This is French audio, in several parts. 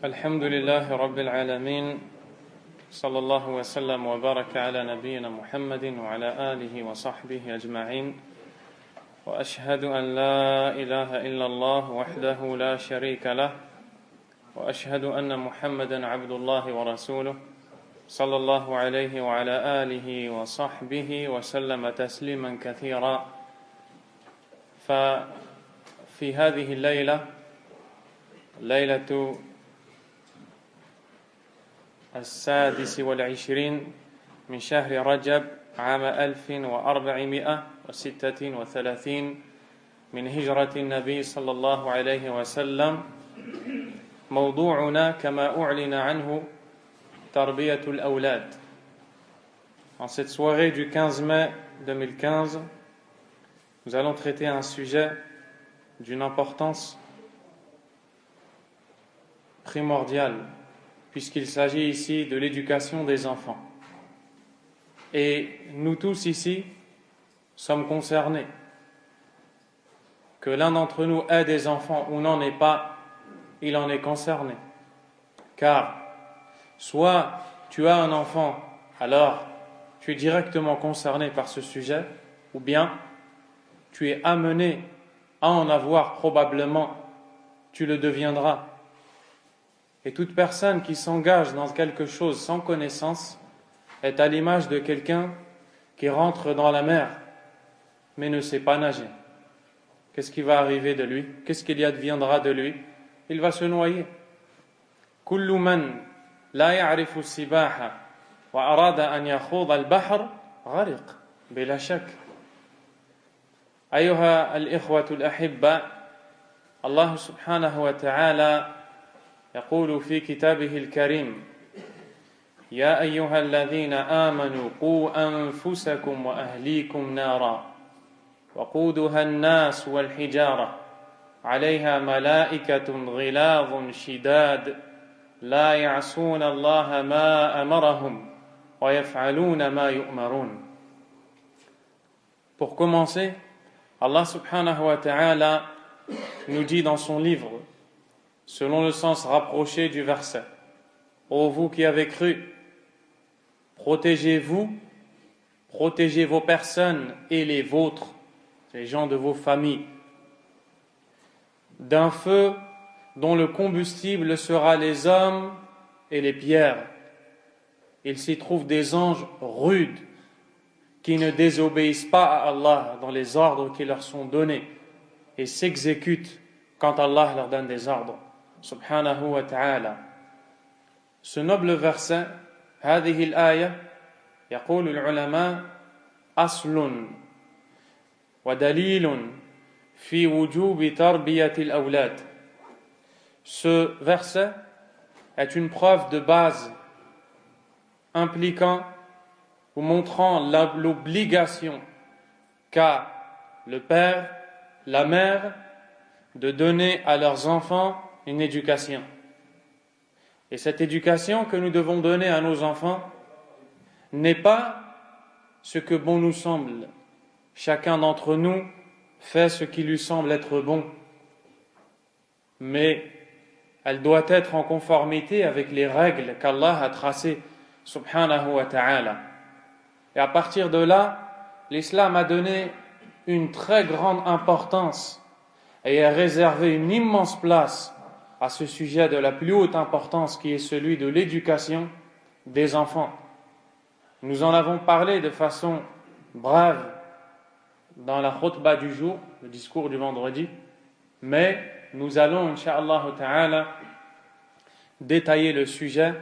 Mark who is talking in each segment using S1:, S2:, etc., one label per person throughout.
S1: الحمد لله رب العالمين صلى الله وسلم وبارك على نبينا محمد وعلى آله وصحبه أجمعين وأشهد أن لا إله إلا الله وحده لا شريك له وأشهد أن محمدا عبد الله ورسوله صلى الله عليه وعلى آله وصحبه وسلم تسليما كثيرا. ففي هذه الليلة ليلة 26 من شهر رجب عام 1436 من هجرة النبي صلى الله عليه وسلم. موضوعنا كما أعلن عنه تربية الأولاد. En cette soirée du 15 mai 2015, nous allons traiter un sujet d'une importance primordiale, puisqu'il s'agit ici de l'éducation des enfants. Et nous tous ici sommes concernés. Que l'un d'entre nous ait des enfants ou n'en ait pas, il en est concerné. Car soit tu as un enfant, alors tu es directement concerné par ce sujet, ou bien tu es amené à en avoir probablement, tu le deviendras. Et toute personne qui s'engage dans quelque chose sans connaissance est à l'image de quelqu'un qui rentre dans la mer mais ne sait pas nager. Qu'est-ce qui va arriver de lui? Qu'est-ce qu'il y adviendra de lui? Il va se noyer. كل من لا يعرف السباحة وأراد أن يخوض البحر غرق بلا شك. أيها الإخوة الأحبة، الله سبحانه وتعالى يقول في كتابه الكريم: يا أيها الذين آمنوا قوا أنفسكم وأهليكم نارا وقودها الناس والحجارة عليها ملائكة غلاظ شداد لا يعصون الله ما أمرهم ويفعلون ما يؤمرون. Pour commencer, Allah subhanahu wa ta'ala nous dit dans son livre, selon le sens rapproché du verset: ô vous qui avez cru, protégez-vous, protégez vos personnes et les vôtres, les gens de vos familles, d'un feu dont le combustible sera les hommes et les pierres. Il s'y trouve des anges rudes qui ne désobéissent pas à Allah dans les ordres qui leur sont donnés et s'exécutent quand Allah leur donne des ordres. Subhanahu wa ta'ala. Ce noble verset, هذه الآية يقول العلماء أصل ودليل في وجوب تربية الأولاد. Ce verset est une preuve de base impliquant ou montrant l'obligation qu'a le père, la mère de donner à leurs enfants une éducation. Et cette éducation que nous devons donner à nos enfants n'est pas ce que bon nous semble. Chacun d'entre nous fait ce qui lui semble être bon. Mais elle doit être en conformité avec les règles qu'Allah a tracées, subhanahu wa ta'ala. Et à partir de là, l'islam a donné une très grande importance et a réservé une immense place à ce sujet de la plus haute importance qui est celui de l'éducation des enfants. Nous en avons parlé de façon brève dans la khutbah du jour, le discours du vendredi, mais nous allons, incha'Allah ta'ala, détailler le sujet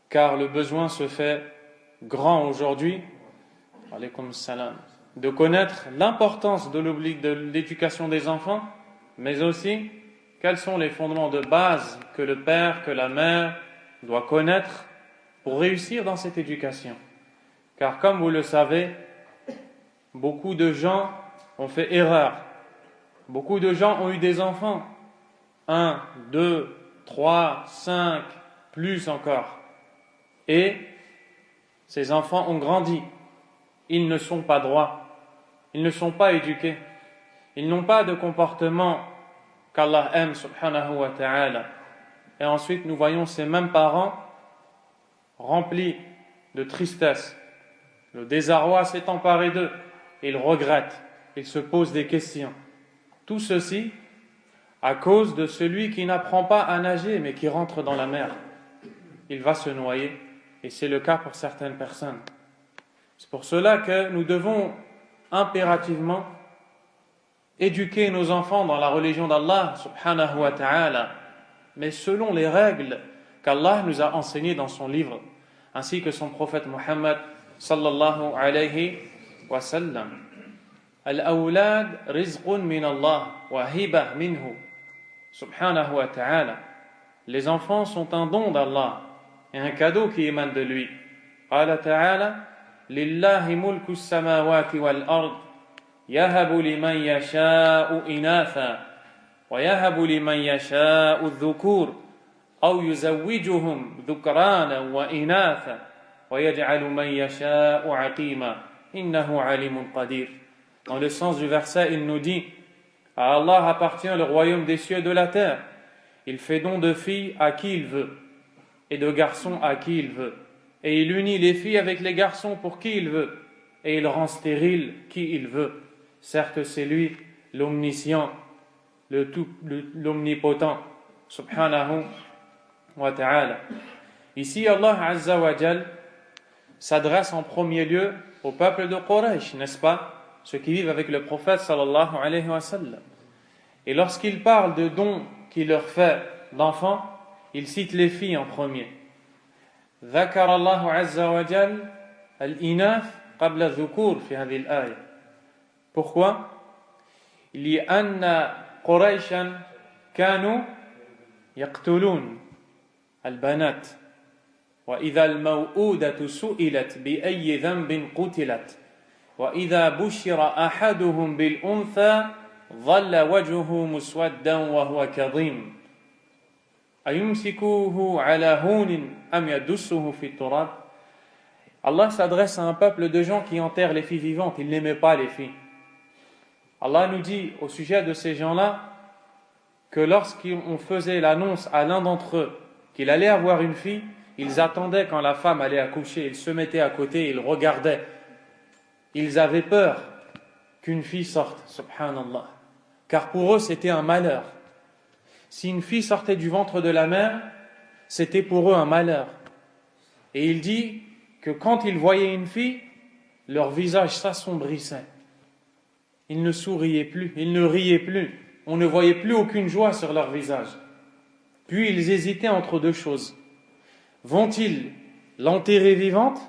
S1: car le besoin se fait grand aujourd'hui, alaykoum salam, de connaître l'importance de l'éducation des enfants, mais aussi quels sont les fondements de base que le père, que la mère doit connaître pour réussir dans cette éducation. Car comme vous le savez, beaucoup de gens ont fait erreur. Beaucoup de gens ont eu des enfants. 1, 2, 3, 5, plus encore. Et ces enfants ont grandi. Ils ne sont pas droits. Ils ne sont pas éduqués. Ils n'ont pas de comportement qu'Allah aime subhanahu wa ta'ala. et ensuite nous voyons ces mêmes parents remplis de tristesse. Le désarroi s'est emparé d'eux, ils regrettent, ils se posent des questions. Tout ceci à cause de celui qui n'apprend pas à nager mais qui rentre dans la mer. Il va se noyer, et c'est le cas pour certaines personnes. C'est pour cela que nous devons impérativement éduquer nos enfants dans la religion d'Allah subhanahu wa ta'ala, mais selon les règles qu'Allah nous a enseignées dans son livre, ainsi que son prophète Muhammad sallallahu alayhi wa sallam. Al-awlad rizqun min Allah wa hibah minhu subhanahu wa ta'ala. Les enfants sont un don d'Allah et un cadeau qui émane de lui. Qala ta'ala lillahi mulku as-samawati wal ard yahabu liman yasha'u inatha wa yahabu liman yasha'u adh-dhukur aw yuzawwijuhum dhukrana wa inatha wa yaj'alu man yasha'u 'aqima innahu 'alimun qadir. Dans le sens du verset, il nous dit: à Allah appartient le royaume des cieux et de la terre. Il fait don de filles à qui il veut et de garçons à qui il veut. Et il unit les filles avec les garçons pour qui il veut. Et il rend stérile qui il veut. Certes, c'est lui l'omniscient, l'omnipotent, subhanahu wa ta'ala. Ici, Allah Azza wa Jal s'adresse en premier lieu au peuple de Quraysh, n'est-ce pas? Ceux qui vivent avec le prophète sallallahu alayhi wa sallam. Et lorsqu'il parle de dons qu'il leur fait d'enfants, il cite les filles en premier. ذكر الله عز وجل الإناث قبل الذكور في هذه الآية. Pourquoi? لأن قريشا كانوا يقتلون البنات وإذا الموءودة سئلت بأي ذنب قتلت وإذا بشر أحدهم بالأنثى ظل وجهه مسودا وهو كظيم أيمسكوه على هون أم يدسه في التراب. Allah s'adresse à un peuple de gens qui enterrent les filles vivantes. Ils n'aimaient pas les filles. Allah nous dit au sujet de ces gens-là que lorsqu'on faisait l'annonce à l'un d'entre eux qu'il allait avoir une fille, ils attendaient quand la femme allait accoucher, ils se mettaient à côté, ils regardaient. Ils avaient peur qu'une fille sorte, subhanallah. Car pour eux, c'était un malheur. Si une fille sortait du ventre de la mère, c'était pour eux un malheur. Et il dit que quand ils voyaient une fille, leur visage s'assombrissait. Ils ne souriaient plus, ils ne riaient plus. On ne voyait plus aucune joie sur leur visage. Puis ils hésitaient entre deux choses. Vont-ils l'enterrer vivante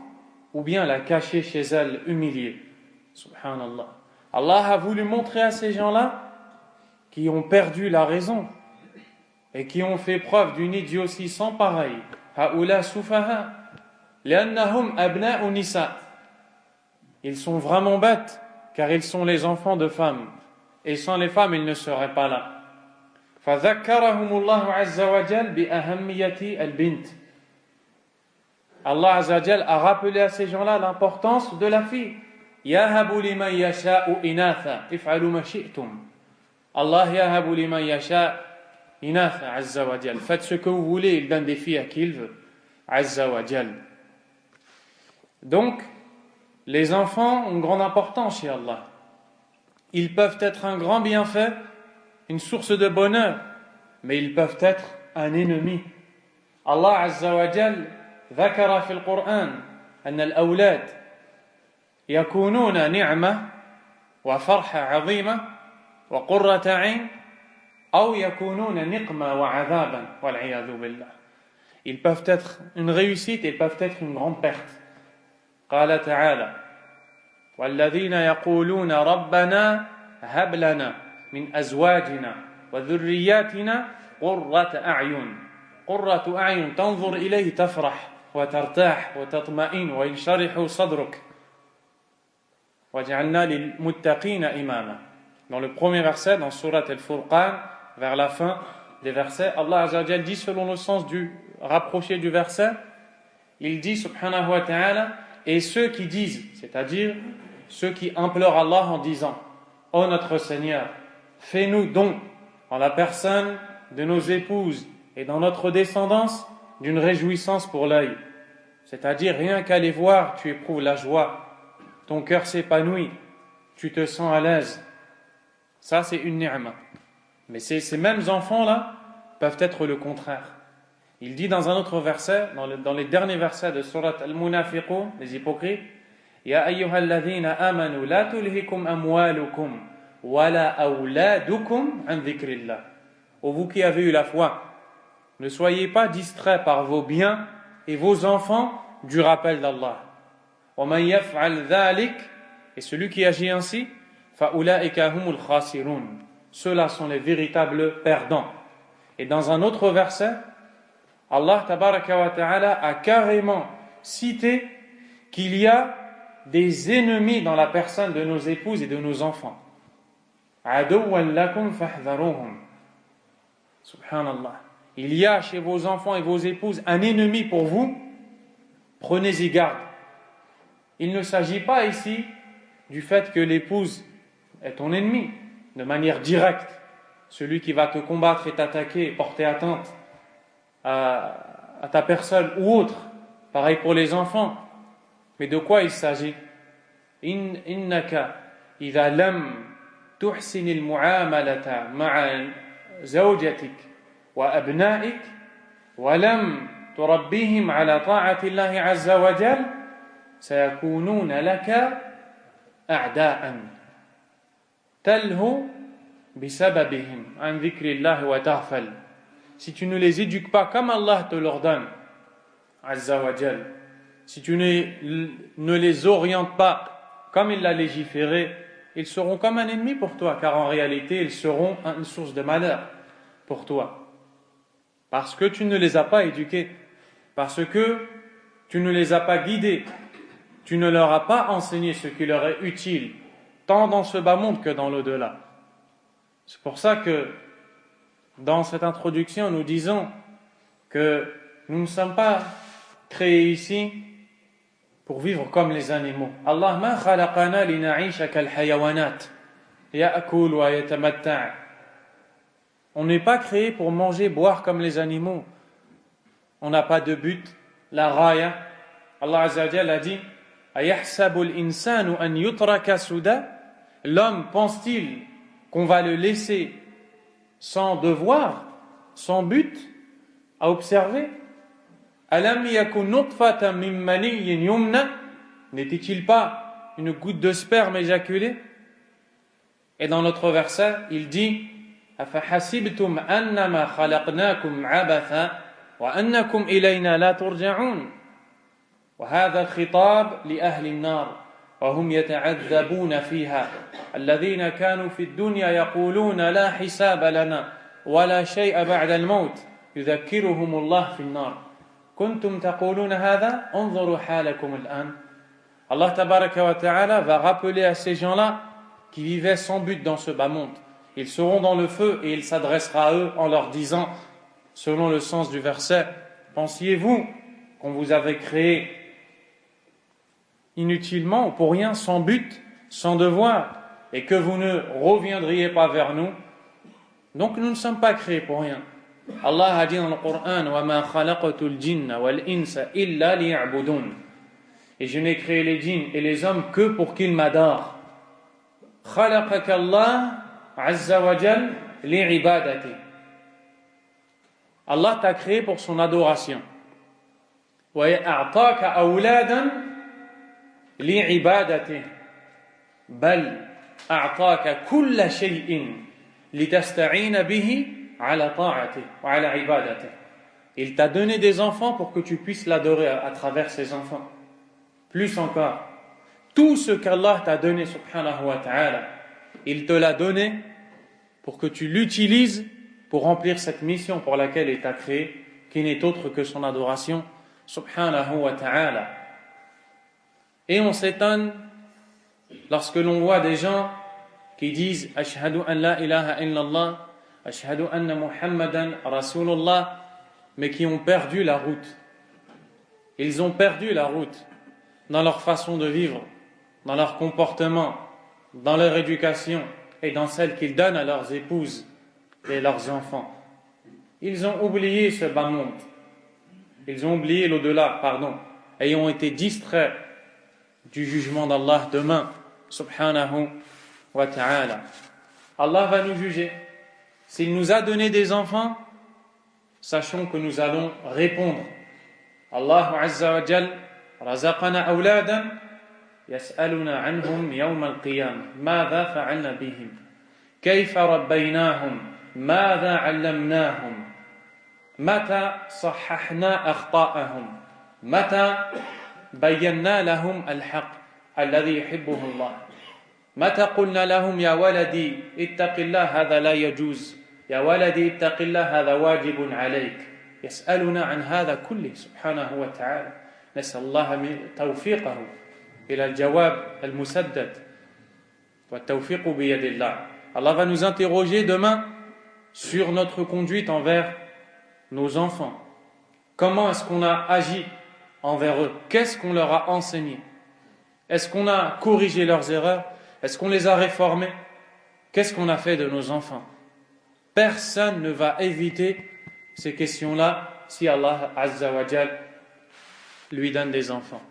S1: ou bien la cacher chez elle humiliée? Subhanallah. Allah a voulu montrer à ces gens-là qui ont perdu la raison et qui ont fait preuve d'une idiotie sans pareil. Haoula sufaha li'annahum abna'u nisa. Ils sont vraiment bêtes car ils sont les enfants de femmes et sans les femmes ils ne seraient pas là. فذكرهم الله عز وجل بأهمية البنت. Allah Azza wa Jal a rappelé à ces gens-là l'importance de la fille. Yahabu liman yasha'u inatha if'alu ma shi'tum. Allah yahabu liman yasha'u inatha Azza wa Jal. Faites ce que vous voulez, il donne des filles à qui il veut. Azza wa Jal. Donc, les enfants ont une grande importance chez Allah. Ils peuvent être un grand bienfait, une source de bonheur, mais ils peuvent être un ennemi. Allah Azza wa Jal ذكر في القرآن أن الأولاد يكونون نعمة وفرحة عظيمة وقرة عين أو يكونون نقمة وعذابا والعياذ بالله. Ils peuvent être une réussite et ils peuvent être une grande perte. قال تعالى والذين يقولون ربنا هب لنا من أزواجنا وذرياتنا قرة أعين قرة أعين تنظر إليه تفرح وترتاح وتطمئن وينشرح صدرك وجعلنا للمتقين إماما. Dans le premier verset, dans Surat Al-Furqan, vers la fin des versets, Allah Azza wa Jal dit, selon le sens du rapproché du verset, il dit, subhanahu wa ta'ala, et ceux qui disent, c'est-à-dire ceux qui implorent Allah en disant: ô notre Seigneur, fais-nous don en la personne de nos épouses et dans notre descendance d'une réjouissance pour l'œil. C'est-à-dire, rien qu'à les voir, tu éprouves la joie, ton cœur s'épanouit, tu te sens à l'aise. Ça, c'est une ni'ma. Mais ces mêmes enfants-là peuvent être le contraire. Il dit dans un autre verset, dans les derniers versets de Surat Al-Munafiqun, les hypocrites, Ya ayyuhalladhina amanu la tulhikum amwalukum wa la awladukum an dhikrillah. Ô vous qui avez eu la foi, ne soyez pas distraits par vos biens et vos enfants du rappel d'Allah. Wa man yaf'al dhalik, et celui qui agit ainsi, fa ulaika humul khasirun. Ceux-là sont les véritables perdants. Et dans un autre verset, Allah tabaraka wa ta'ala a carrément cité qu'il y a des ennemis dans la personne de nos épouses et de nos enfants. Aduwwan lakum fahdharuhum. Subhanallah. Il y a chez vos enfants et vos épouses un ennemi pour vous, prenez-y garde. Il ne s'agit pas ici du fait que l'épouse est ton ennemi, de manière directe, celui qui va te combattre et t'attaquer et porter atteinte à ta personne ou autre. Pareil pour les enfants. Mais de quoi il s'agit? Innaka idha lam tuhsin al-mu'amalata ma'a zawjatik wa abna'ik wa lam turabbihim ala ta'ati Allah 'azza wa jalla sayakununa laka a'da'an talhu bisababihim an dhikri Allah wa taghfal. Si tu ne les éduques pas comme Allah te l'ordonne, Azza wa Jal, si tu ne les orientes pas comme il l'a légiféré, ils seront comme un ennemi pour toi, car en réalité, ils seront une source de malheur pour toi. Parce que tu ne les as pas éduqués, parce que tu ne les as pas guidés, tu ne leur as pas enseigné ce qui leur est utile, tant dans ce bas monde que dans l'au-delà. C'est pour ça que dans cette introduction, nous disons que nous ne sommes pas créés ici pour vivre comme les animaux. Allah ma khalaqana lina'isha kal hayawanat ya'kul wa yatamatta'. On n'est pas créé pour manger, boire comme les animaux. On n'a pas de but. La raya. Allah Azza wa Jalla a dit ayahsabu al-insanu an yutraka suda. L'homme pense-t-il qu'on va le laisser sans devoir, sans but, à observer? Alam yakun nutfatan min maniyyin yumna, n'était-il pas une goutte de sperme éjaculée? Et dans notre verset, il dit afahasibtum annama khalaqnakum abatha wa annakum ilayna la turja'un. Wa hadha al-khitab li ahli an-nar وهم يتعذبون فيها الذين كانوا في الدنيا يقولون لا حساب لنا ولا شيء بعد الموت يذكرهم الله في النار كنتم تقولون هذا انظروا حالكم الآن. Allah tabaraka wa ta'ala va rappeler à ces gens-là qui vivaient sans but dans ce bas monde. Ils seront dans le feu et il s'adressera à eux en leur disant, selon le sens du verset, pensiez-vous qu'on vous avait créé inutilement, pour rien, sans but, sans devoir, et que vous ne reviendriez pas vers nous? Donc nous ne sommes pas créés pour rien. Allah a dit dans le Coran وَمَا خَلَقْتُ الْجِنَّ وَالْإِنسَ إِلَّا لِيَعْبُدُونَ. Et je n'ai créé les djinns et les hommes que pour qu'ils m'adorent. خَلَقَكَ اللَّهُ عَزَّ وَجَلَّ لِعِبَادَتِهِ. Allah t'a créé pour son adoration. وَيَأْعْطَاكَ أَوْلَادًا لِعِبَادَتِهِ بَلْ أَعْطَاكَ كُلَّ شَيْءٍ لِتَسْتَعِينَ بِهِ عَلَى طَاعَتِهِ وَعَلَى عِبَادَتِهِ. Il t'a donné des enfants pour que tu puisses l'adorer à travers ses enfants. Plus encore, tout ce qu'Allah t'a donné, subhanahu wa ta'ala, il te l'a donné pour que tu l'utilises pour remplir cette mission pour laquelle il t'a créé, qui n'est autre que son adoration, subhanahu wa ta'ala. Et on s'étonne lorsque l'on voit des gens qui disent « Ashhadu an la ilaha illallah, Ashhadu anna Muhammadan Rasulullah » mais qui ont perdu la route. Ils ont perdu la route dans leur façon de vivre, dans leur comportement, dans leur éducation et dans celle qu'ils donnent à leurs épouses et leurs enfants. ils ont oublié ce bas monde. Ils ont oublié l'au-delà, et ont été distraits du jugement d'Allah demain, subhanahu wa ta'ala. Allah va nous juger. S'il nous a donné des enfants, sachons que nous allons répondre. Allah azza wa jal razaqana awladan yas'aluna anhum yawm al-qiyamah madha fa'alna bihim kayfa rabbaynahum madha 'allamnahum mata sahhahna akhta'ahum mata bayyana lahum al-haqq alladhi yuhibbuhu Allah متى قلنا لهم يا ولدي اتق الله هذا لا يجوز يا ولدي اتق الله هذا واجب عليك يسألنا عن هذا كله سبحانه وتعالى نسأل الله توفيقه إلى الجواب المسدد والتوفيق بيد الله. Allah va nous interroger demain sur notre conduite envers nos enfants. Comment est-ce qu'on a agi envers eux? Qu'est-ce qu'on leur a enseigné? Est-ce qu'on a corrigé leurs erreurs? Est-ce qu'on les a réformés? Qu'est-ce qu'on a fait de nos enfants? Personne ne va éviter ces questions-là si Allah Azza wa Jal lui donne des enfants.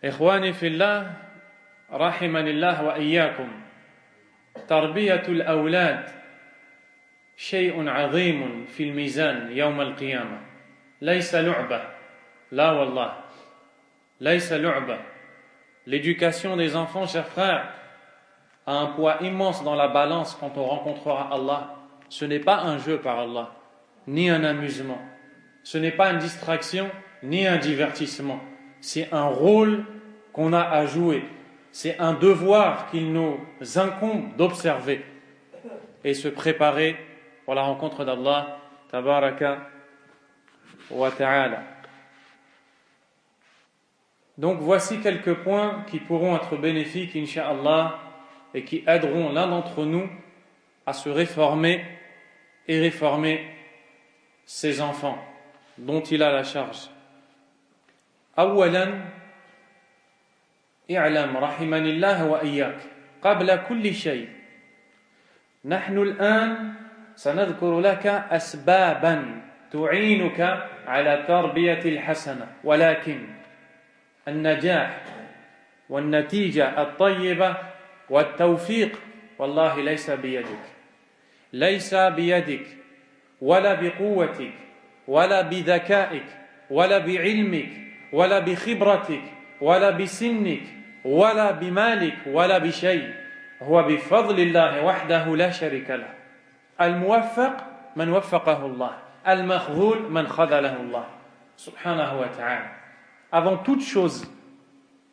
S1: Ikhwani fillah, rahimanillah wa iyyakum. Tarbiyatul awlad shay'un 'azim fil mizan yawm al-qiyamah. Laysa lu'ba. La wallah. Laysa lu'ba. L'éducation des enfants, chers frères, a un poids immense dans la balance quand on rencontrera Allah. Ce n'est pas un jeu par Allah, ni un amusement. Ce n'est pas une distraction, ni un divertissement. C'est un rôle qu'on a à jouer. C'est un devoir qu'il nous incombe d'observer et se préparer pour la rencontre d'Allah, tabaraka wa ta'ala. Donc voici quelques points qui pourront être bénéfiques, incha'Allah, et qui aideront l'un d'entre nous à se réformer et réformer ses enfants dont il a la charge. أولا اعلم رحمني الله وإياك قبل كل شيء نحن الآن سنذكر لك أسبابا تعينك على التربية الحسنة ولكن النجاح والنتيجة الطيبة والتوفيق والله ليس بيدك ولا بقوتك ولا بذكائك ولا بعلمك ولا بخبرتك ولا بسنك ولا بمالك ولا بشيء هو بفضل الله وحده لا شريك له الموفق من وفقه الله المخذول من خذله الله سبحانه وتعالى. Avant toute chose,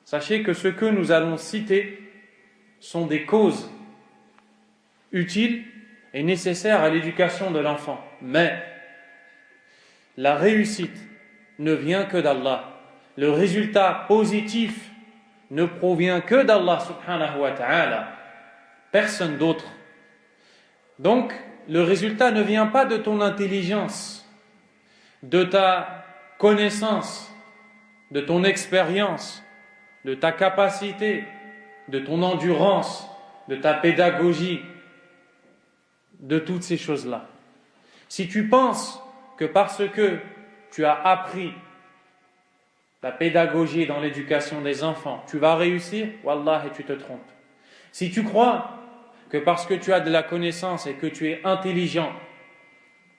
S1: sachez que ce que nous allons citer sont des causes utiles et nécessaires à l'éducation de l'enfant. Mais la réussite ne vient que d'Allah. Le résultat positif ne provient que d'Allah subhanahu wa ta'ala. Personne d'autre. Donc, le résultat ne vient pas de ton intelligence, de ta connaissance, de ton expérience, de ta capacité, de ton endurance, de ta pédagogie, de toutes ces choses-là. Si tu penses que parce que tu as appris la pédagogie dans l'éducation des enfants, tu vas réussir, wallah, et tu te trompes. Si tu crois que parce que tu as de la connaissance et que tu es intelligent,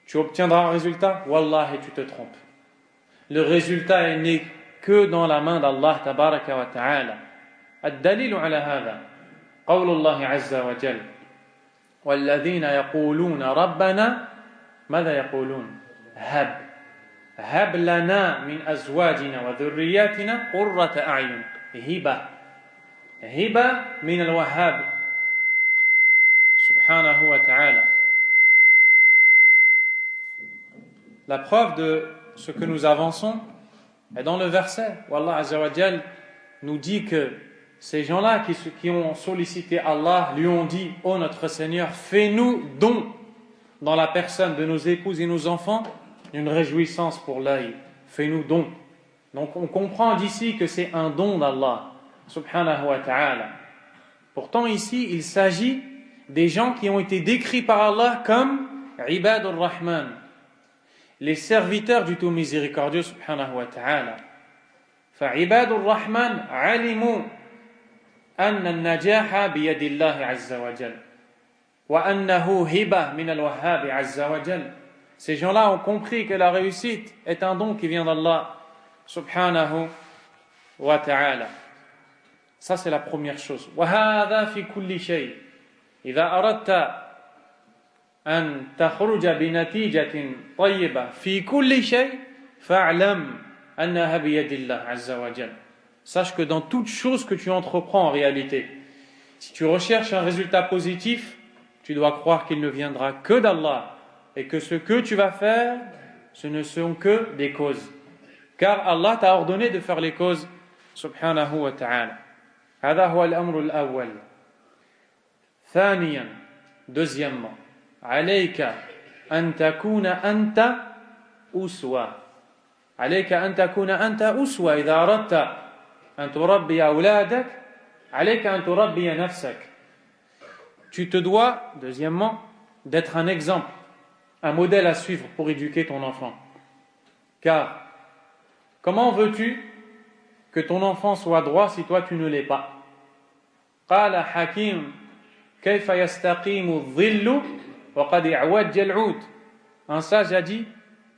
S1: tu obtiendras un résultat, wallah, et tu te trompes. Le résultat n'est que dans la main d'Allah tabaraka wa ta'ala. الدليل على هذا قول الله عز وجل والذين يقولون ربنا ماذا يقولون هب لنا من أزواجنا وذرياتنا قرة أعين هبة من الوهاب سبحانه وتعالى. La preuve de ce que nous avançons est dans le verset où Allah Azza wa Jal nous dit que ces gens-là qui ont sollicité Allah lui ont dit: ô notre Seigneur, fais-nous don dans la personne de nos épouses et nos enfants une réjouissance pour l'œil, fais-nous don. Donc on comprend d'ici que c'est un don d'Allah subhanahu wa ta'ala. Pourtant ici il s'agit des gens qui ont été décrits par Allah comme Ibadur Rahman, les serviteurs du tout miséricordieux subhanahu wa ta'ala. فعباد الرحمن علموا أن النجاح بيد الله عز وجل وأنه هبة من الوهاب عز وجل. Ces gens-là ont compris que la réussite est un don qui vient d'Allah subhanahu wa ta'ala. Ça c'est la première chose. وهذا في كل شيء. إذا أردت أن تخرج بنتيجة طيبة في كل شيء فاعلم أنها بيد الله عز وجل. Sache que dans toute chose que tu entreprends en réalité, si tu recherches un résultat positif, tu dois croire qu'il ne viendra que d'Allah et que ce que tu vas faire, ce ne sont que des causes. Car Allah t'a ordonné de faire les causes, subhanahu wa ta'ala. هذا هو الأمر الأول. ثانيا, deuxièmement, عليك أن تكون أنت أسوة. عليك أن تكون أنت أسوة إذا أردت أن تربي أولادك. عليك أن تربي نفسك. Tu te dois, deuxièmement, d'être un exemple, un modèle à suivre pour éduquer ton enfant. Car, comment veux-tu que ton enfant soit droit si toi tu ne l'es pas? قال حكيم كيف يستقيم الظل وقد اعوج العود. Un sage a dit,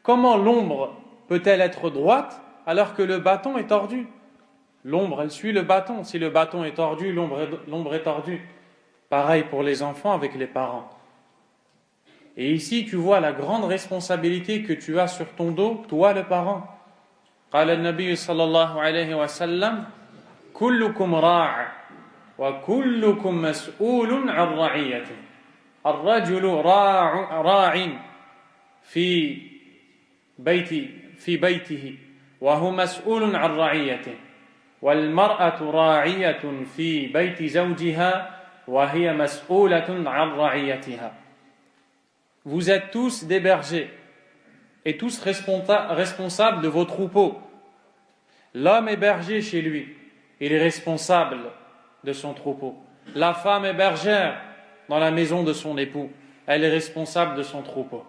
S1: comment l'ombre peut-elle être droite alors que le bâton est tordu? L'ombre, elle suit le bâton. Si le bâton est tordu, l'ombre est tordue. Pareil pour les enfants avec les parents. Et ici, tu vois la grande responsabilité que tu as sur ton dos, toi le parent. قال النبي صلى الله عليه وسلم كلكم راع وكلكم مسؤول عن رعيته. الرجل راع في بيته وهو مسؤول عن رعيته والمرأة راعية في بيت زوجها وهي مسؤولة عن رعيتها. Vous êtes tous des bergers et tous responsables de vos troupeaux. L'homme est berger chez lui, il est responsable de son troupeau. La femme est bergère dans la maison de son époux, elle est responsable de son troupeau.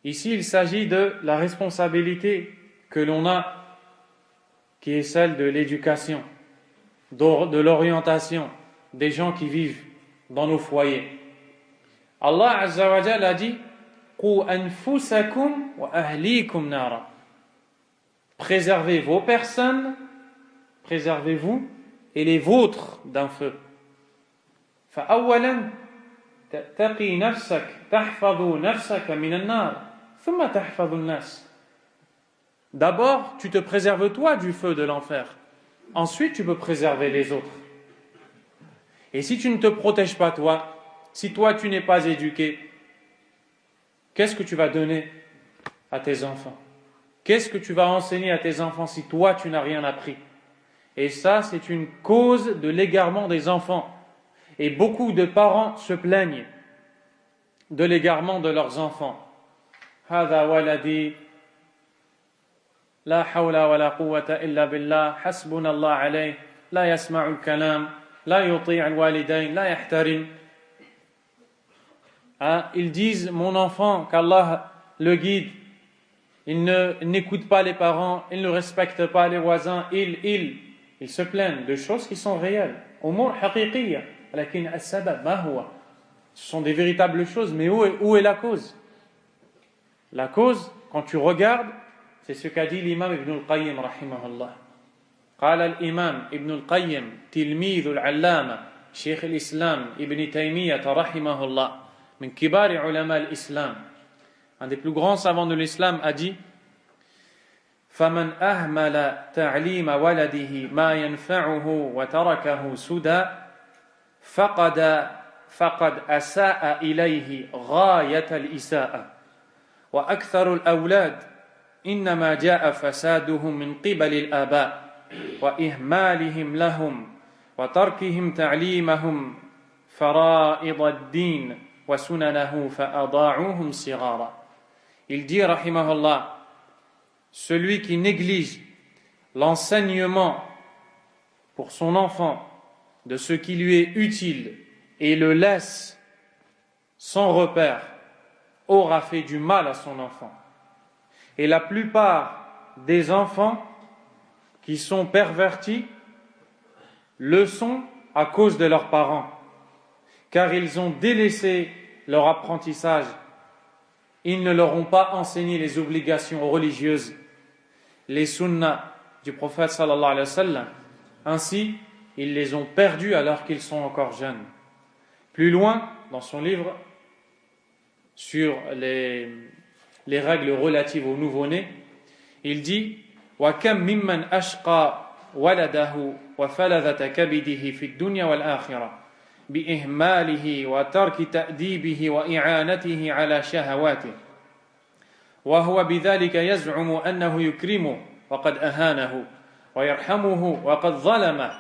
S1: Ici, il s'agit de la responsabilité que l'on a, qui est celle de l'éducation, de l'orientation des gens qui vivent dans nos foyers. Allah Azza wa Jalla a dit قُوا أَنفُسَكُمْ وَأَهْلِيكُمْ نَارًا. Préservez vos personnes, préservez-vous et les vôtres d'un feu. فأولا تقي نفسك تحفظ نفسك من النار ثم تحفظ الناس. D'abord, tu te préserves toi du feu de l'enfer. Ensuite, tu peux préserver les autres. Et si tu ne te protèges pas toi, si toi tu n'es pas éduqué, qu'est-ce que tu vas donner à tes enfants? Qu'est-ce que tu vas enseigner à tes enfants si toi tu n'as rien appris? Et ça, c'est une cause de l'égarement des enfants. Et beaucoup de parents se plaignent de l'égarement de leurs enfants. هذا ولدي لا حول ولا قوة إلا بالله حسبنا الله عليه لا يسمع الكلام لا يطيع الوالدين لا يحترم. Ils disent, mon enfant, qu'Allah le guide, il n'écoute pas les parents, il ne respecte pas les voisins, ils se plaignent de choses qui sont réelles. أمور حقيقية لكن السبب ما هو? Ce sont des véritables choses, mais où est la cause? La cause, quand tu regardes, c'est ce qu'a dit l'imam Ibn al-Qayyim rahimahullah. قال الإمام ابن القيم تلميذ العلامة شيخ الإسلام ابن تيمية رحمه الله من كبار علماء الإسلام, un des plus grands savants de l'islam, a dit فمن أهمل تعليم ولده ما ينفعه وتركه سدى فقد أساء إليه غاية الإساءة وأكثر الأولاد إنما جاء فسادهم من قبل الآباء وإهمالهم لهم وتركهم تعليمهم فرائض الدين وسننه فأضاعوهم صغارا. Il dit rahimahullah, celui qui néglige l'enseignement pour son enfant de ce qui lui est utile et le laisse sans repère, aura fait du mal à son enfant. Et la plupart des enfants qui sont pervertis le sont à cause de leurs parents, car ils ont délaissé leur apprentissage. Ils ne leur ont pas enseigné les obligations religieuses, les sunnas du prophète sallallahu alayhi wa sallam. Ainsi, ils les ont perdus alors qu'ils sont encore jeunes. Plus loin, dans son livre sur les règles relatives au nouveau-né, il dit وَكَمْ مِمَّنْ أَشْقَى وَلَدَهُ وَفَلَذَةَ كَبِدِهِ فِي الدُّنْيَا وَالْآخِرَةِ بِإِهْمَالِهِ وَتَرْكِ تَأْدِيبِهِ وَإِعَانَتِهِ عَلَى شَهَوَاتِهِ وهو بذلك يزعم أنه يكرمه وقد أهانه ويرحمه وقد ظلمه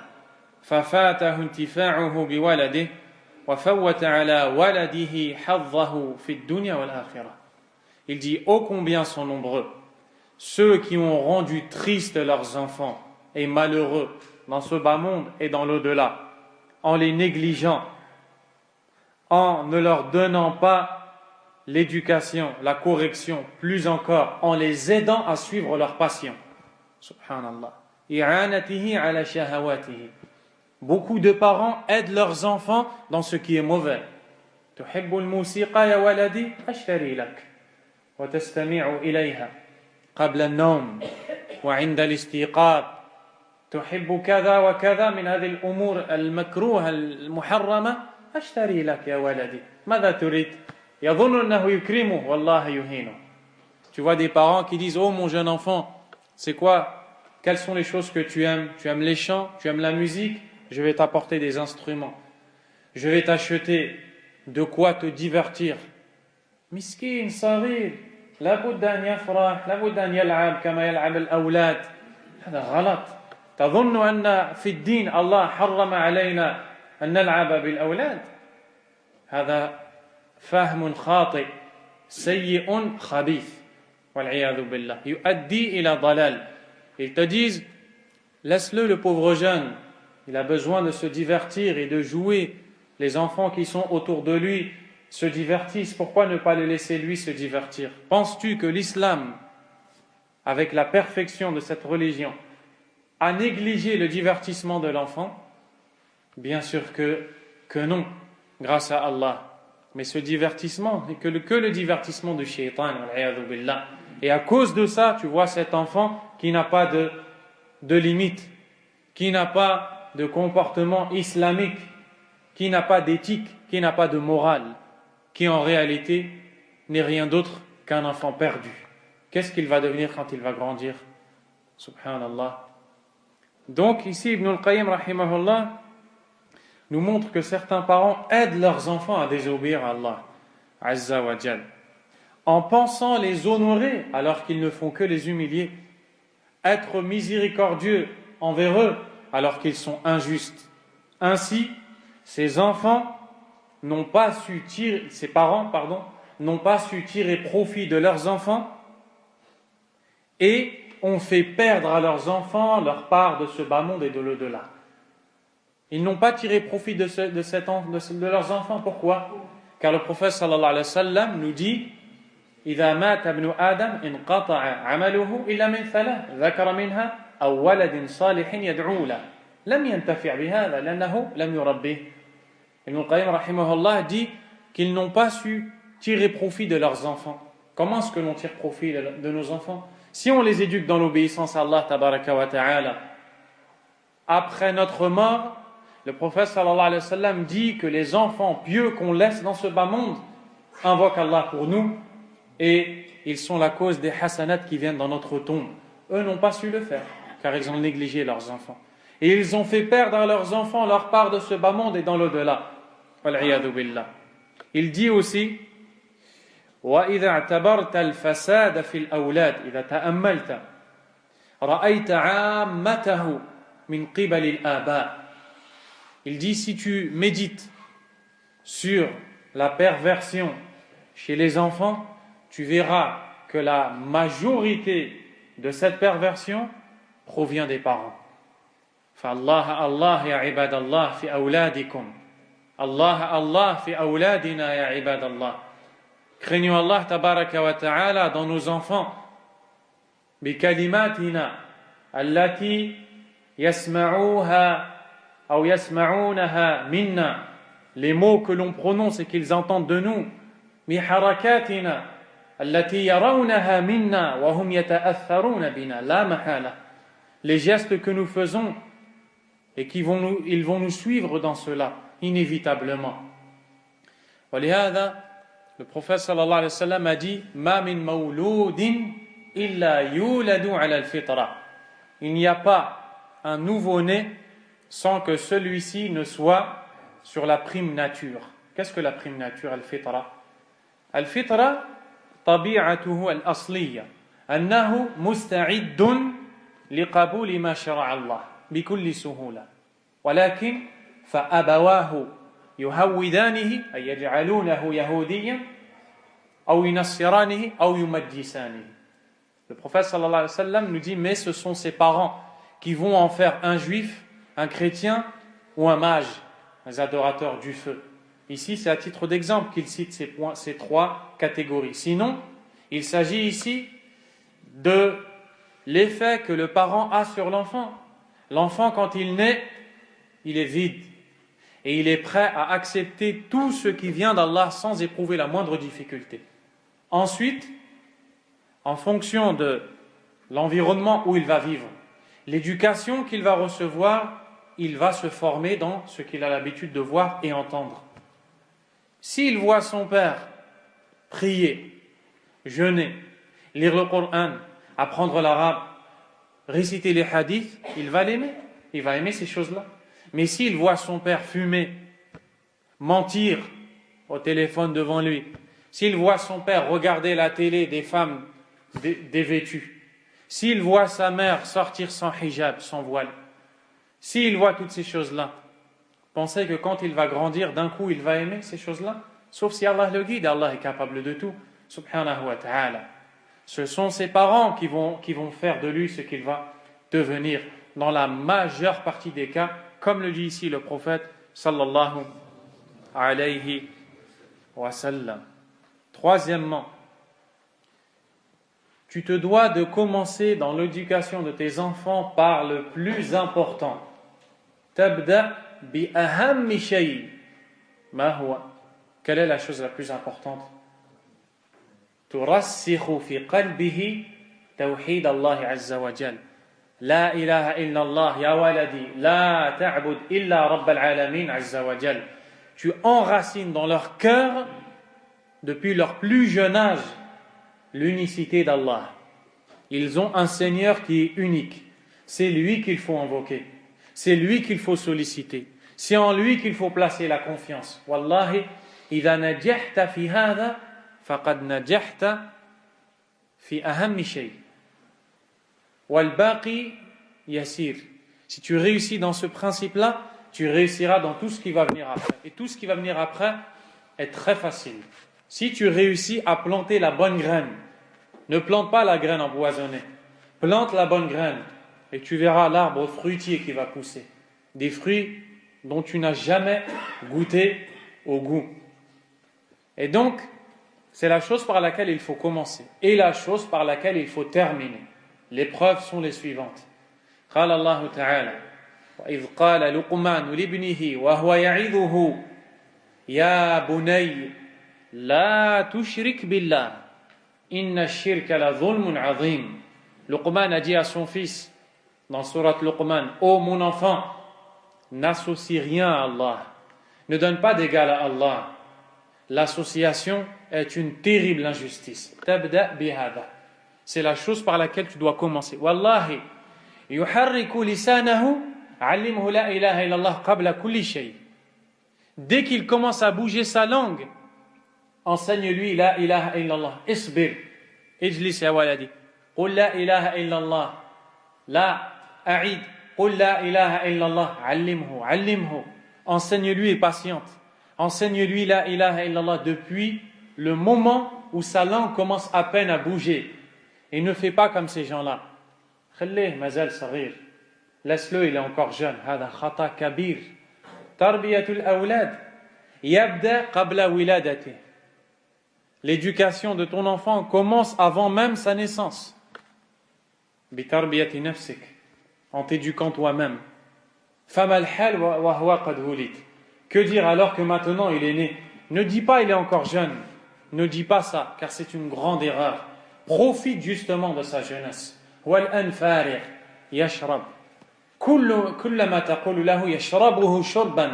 S1: ففاته انتفاعه بولده وفوت على ولده حظه في الدنيا والآخرة. Il dit ô combien sont nombreux ceux qui ont rendu tristes leurs enfants et malheureux dans ce bas monde et dans l'au-delà, en les négligeant, en ne leur donnant pas l'éducation, la correction, plus encore, en les aidant à suivre leur passion. Subhanallah. I'anatihi ala shahawatihi. Beaucoup de parents aident leurs enfants dans ce qui est mauvais. تحب الموسيقى يا ولدي أشتري لك وتستمع إليها قبل النوم وعند الاستيقاظ تحب كذا وكذا من هذه الأمور المكروهة المحرمة أشتري لك يا ولدي ماذا تريد يظن أنه يكرمه والله يهينه. Tu vois des parents qui disent oh mon jeune enfant, c'est quoi, quelles sont les choses que tu aimes les chants, tu aimes la musique, je vais t'apporter des instruments, je vais t'acheter de quoi te divertir. مسكين صغير لابد أن يفرح لابد أن يلعب كما يلعب الأولاد. هذا غلط. تظن أن في الدين الله حرم علينا أن نلعب بالأولاد؟ هذا فهم خاطئ سيء خبيث والعياذ بالله يؤدي إلى ضلال. Ils te disent laisse-le, le pauvre jeune, il a besoin de se divertir et de jouer. Les enfants qui sont autour de lui se divertissent, pourquoi ne pas le laisser lui se divertir? Penses-tu que l'islam, avec la perfection de cette religion, a négligé le divertissement de l'enfant? Bien sûr que non, grâce à Allah. Mais ce divertissement n'est que le divertissement du shaitan. Et à cause de ça, tu vois cet enfant qui n'a pas de limite, qui n'a pas de comportement islamique, qui n'a pas d'éthique, qui n'a pas de morale, qui en réalité n'est rien d'autre qu'un enfant perdu. Qu'est-ce qu'il va devenir quand il va grandir? Subhanallah. Donc ici Ibn al-Qayyim rahimahullah nous montre que certains parents aident leurs enfants à désobéir à Allah Azza wa Jal, en pensant les honorer alors qu'ils ne font que les humilier, être miséricordieux envers eux alors qu'ils sont injustes. Ainsi, ces parents n'ont pas su tirer profit de leurs enfants et ont fait perdre à leurs enfants leur part de ce bas monde et de l'au-delà. Ils n'ont pas tiré profit de leurs enfants. Pourquoi? Car le prophète sallallahu alayhi wa sallam nous dit إذا مات ابن آدم انقطع عمله إلا من ثلاث ذكر منها أو ولد صالح يدعو له لم ينتفع بهذا لأنه لم يربيه. Ibn al-Qayyim rahimahullah dit qu'ils n'ont pas su tirer profit de leurs enfants. Comment est-ce que l'on tire profit de nos enfants? Si on les éduque dans l'obéissance à Allah tabaraka wa ta'ala, après notre mort, le prophète sallallahu alayhi wa sallam dit que les enfants pieux qu'on laisse dans ce bas monde invoquent Allah pour nous et ils sont la cause des hasanats qui viennent dans notre tombe. Eux n'ont pas su le faire car ils ont négligé leurs enfants. Et ils ont fait perdre à leurs enfants leur part de ce bas monde et dans l'au-delà. Il dit aussi وَإِذَا اعْتَبَرْتَ الْفَسَادَ فِي الْأَوْلَادِ إِذَا تَأَمَّلْتَ رَأَيْتَ عَامَّتَهُ مِنْ قِبَلِ الْآبَاءِ. Il dit si tu médites sur la perversion chez les enfants, tu verras que la majorité de cette perversion provient des parents. فالله الله يا عباد الله في أولادكم الله الله في أولادنا يا عباد الله. Craignons Allah tabaraka wa ta'ala dans nos enfants. بكلماتنا التي يسمعوها أو يسمعونها منا, les mots que l'on prononce et qu'ils entendent de nous. بحركاتنا التي يرونها منا وهم يتأثرون بنا لا محالة, les gestes que nous faisons et ils vont nous suivre dans cela inévitablement. ولهذا le prophète sallallahu alayhi wa sallam a dit ما من مولود إلا يولد على الفطرة, il n'y a pas un nouveau-né sans que celui-ci ne soit sur la prime nature. Qu'est-ce que la prime nature? Al-fitra. Al-fitra طبيعته الأصلية أنه مستعد لقبول ما شرع الله بكل سهولة, ولكن فأبواه يهودانه أي يجعلونه يهوديا أو ينصرانه أو يمجسانه. Le prophète sallallahu alayhi wa sallam nous dit mais ce sont ses parents qui vont en faire un juif, un chrétien ou un mage, un adorateur du feu. Ici, c'est à titre d'exemple qu'il cite ces trois catégories. Sinon, il s'agit ici de l'effet que le parent a sur l'enfant. L'enfant, quand il naît, il est vide et il est prêt à accepter tout ce qui vient d'Allah sans éprouver la moindre difficulté. Ensuite, en fonction de l'environnement où il va vivre, l'éducation qu'il va recevoir, il va se former dans ce qu'il a l'habitude de voir et entendre. S'il voit son père prier, jeûner, lire le Coran, apprendre l'arabe, réciter les hadiths, il va l'aimer. Il va aimer ces choses-là. Mais s'il voit son père fumer, mentir au téléphone devant lui, s'il voit son père regarder la télé des femmes dévêtues, s'il voit sa mère sortir sans hijab, sans voile, s'il voit toutes ces choses-là, pensez que quand il va grandir, d'un coup, il va aimer ces choses-là? Sauf si Allah le guide, Allah est capable de tout, subhanahu wa ta'ala. Ce sont ses parents qui vont faire de lui ce qu'il va devenir, dans la majeure partie des cas, comme le dit ici le prophète, sallallahu alayhi wa sallam. Troisièmement, tu te dois de commencer dans l'éducation de tes enfants par le plus important. Tabda bi ahammi shay. Ma huwa? Quelle est la chose la plus importante? Turassikhu fi qalbihi tawhid Allah azza wa jal. La ilaha illallah ya waladi, la ta'bud illa rabbal alamin azza wa jal. Tu enracines dans leur cœur, depuis leur plus jeune âge, l'unicité d'Allah. Ils ont un Seigneur qui est unique. C'est lui qu'il faut invoquer. C'est lui qu'il faut solliciter. C'est en lui qu'il faut placer la confiance. Wallahi, إذا نجحت في هذا فقد نجحت في أهم شيء. والباقي يسير. Si tu réussis dans ce principe-là, tu réussiras dans tout ce qui va venir après. Et tout ce qui va venir après est très facile. Si tu réussis à planter la bonne graine, ne plante pas la graine empoisonnée, plante la bonne graine et tu verras l'arbre fruitier qui va pousser. Des fruits dont tu n'as jamais goûté au goût. Et donc, c'est la chose par laquelle il faut commencer et la chose par laquelle il faut terminer. Les preuves sont les suivantes. قال الله تعالى وإذ قال لقمان لابنه وهو يعظه يا بني لا تشرك بالله إن الشرك لظلم عظيم. Luqman a dit à son fils dans sourate Luqman: ô mon enfant, n'associe rien à Allah, ne donne pas d'égal à Allah. L'association est une terrible injustice. Tabda bihada. C'est la chose par laquelle tu dois commencer. Wallahi, yuharriku lisanahu, allimhu la ilaha illallah qabla kulli shay. Dès qu'il commence à bouger sa langue, enseigne-lui la ilaha illallah. Isbir, ijlis ya waladi. Qul la ilaha illallah. La a'id. Qul la ilaha illallah. Allimhu. Enseigne-lui et patiente. Enseigne-lui la ilaha illallah depuis le moment où sa langue commence à peine à bouger. Et ne fais pas comme ces gens-là. Khallih mazal saghir. Laisse-le, il est encore jeune. Hada khata kabir. Tarbiyatul awlad yabda qabla wiladati. L'éducation de ton enfant commence avant même sa naissance. بِتَرْبِيَةِ نَفْسِكَ, en t'éduquant toi-même. فَمَا الْحَالُ وَهُوَ قَدْ هُلِدْ. Que dire alors que maintenant il est né? Ne dis pas il est encore jeune. Ne dis pas ça, car c'est une grande erreur. Profite justement de sa jeunesse. وَالْأَنْ فَارِغ يَشْرَبْ كُلَّ مَا تَقُولُ لَهُ يَشْرَبُهُ شُرْبًا.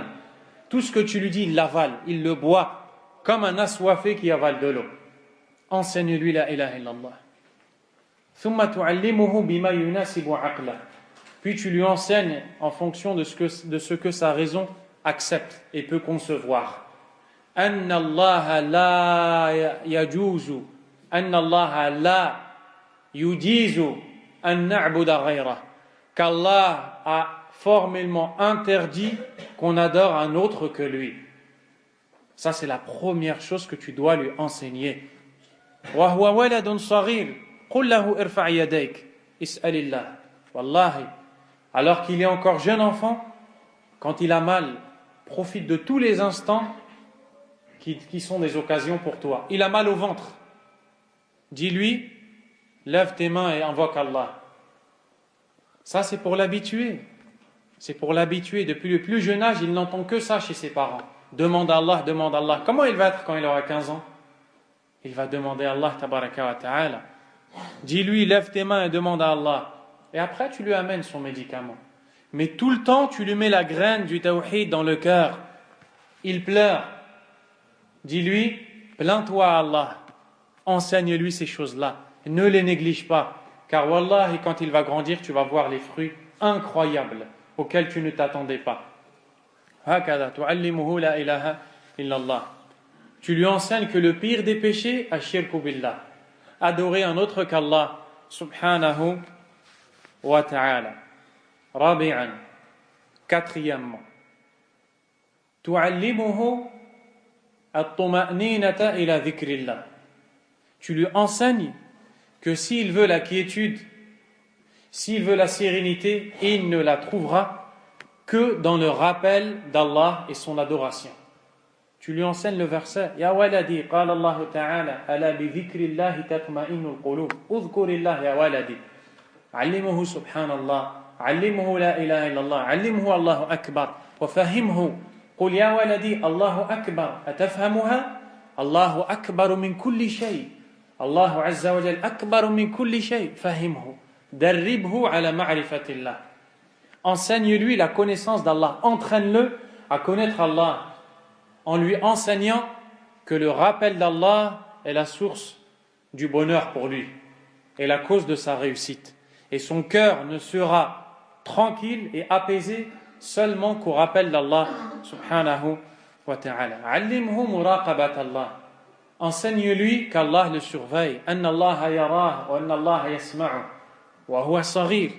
S1: Tout ce que tu lui dis, il l'avale, il le boit, comme un assoiffé qui avale de l'eau. Enseigne-lui la ilaha illallah. ثُمَّ تُعَلِّمُهُ بِمَا يُنَاسِبُ عَقْلَهُ. Puis tu lui enseignes en fonction de ce que sa raison accepte et peut concevoir. أَنَّ اللَّهَ لَا يَجُوزُ أَنَّ اللَّهَ لَا يُجِيزُ أَن نَعْبُدَ غَيْرَهُ. Qu'Allah a formellement interdit qu'on adore un autre que lui. Ça, c'est la première chose que tu dois lui enseigner. وَهُوَ وَلَدٌ صَغِيرٌ قُلْ لَهُ ارْفَعْ يَدَيْكَ اسْأَلِ اللَّهِ. Wallahi, alors qu'il est encore jeune enfant, quand il a mal, profite de tous les instants qui sont des occasions pour toi. Il a mal au ventre. Dis-lui, lève tes mains et invoque Allah. Ça, c'est pour l'habituer. C'est pour l'habituer. Depuis le plus jeune âge, il n'entend que ça chez ses parents. Demande à Allah, demande à Allah. Comment il va être quand il aura 15 ans? Il va demander à Allah, tabaraka wa ta'ala. Dis-lui, lève tes mains et demande à Allah. Et après, tu lui amènes son médicament. Mais tout le temps, tu lui mets la graine du tawhid dans le cœur. Il pleure. Dis-lui, plains-toi à Allah. Enseigne-lui ces choses-là. Ne les néglige pas. Car wallahi, quand il va grandir, tu vas voir les fruits incroyables auxquels tu ne t'attendais pas. هكذا تعلمه لا إله إلا الله. Tu lui enseignes que le pire des péchés, ashirku billah, adorer un autre qu'Allah subhanahu wa ta'ala. Rabi'an, quatrièmement, tu'allimuhu at-tuma'ninata ila dhikrillah. Tu lui enseignes que s'il veut la quiétude, s'il veut la sérénité, il ne la trouvera que dans le rappel d'Allah et son adoration. Tu lui enseignes le verset Ya waladi, qala Allah ta'ala, ala bi dhikrillahi tatma'inul qulub. Udhkurillah ya waladi. Allimuhu subhanallah, allimuhu la ilaha illallah, allimuhu Allahu akbar, wa fahimhu. Qul ya waladi, Allahu akbar, atafhamuha? Allahu akbar min kulli shay. Allahu azza wa jal akbar min kulli shay. Fahimhu. Darribhu ala ma'rifatillah. Enseigne-lui la connaissance d'Allah. Entraîne-le à connaître Allah en lui enseignant que le rappel d'Allah est la source du bonheur pour lui et la cause de sa réussite. Et son cœur ne sera tranquille et apaisé seulement qu'au rappel d'Allah subhanahu wa ta'ala. Allimhu muraqabat Allah. Enseigne-lui qu'Allah le surveille. Anna Allah yarah wa anna Allah yasma'u wa huwa saghir.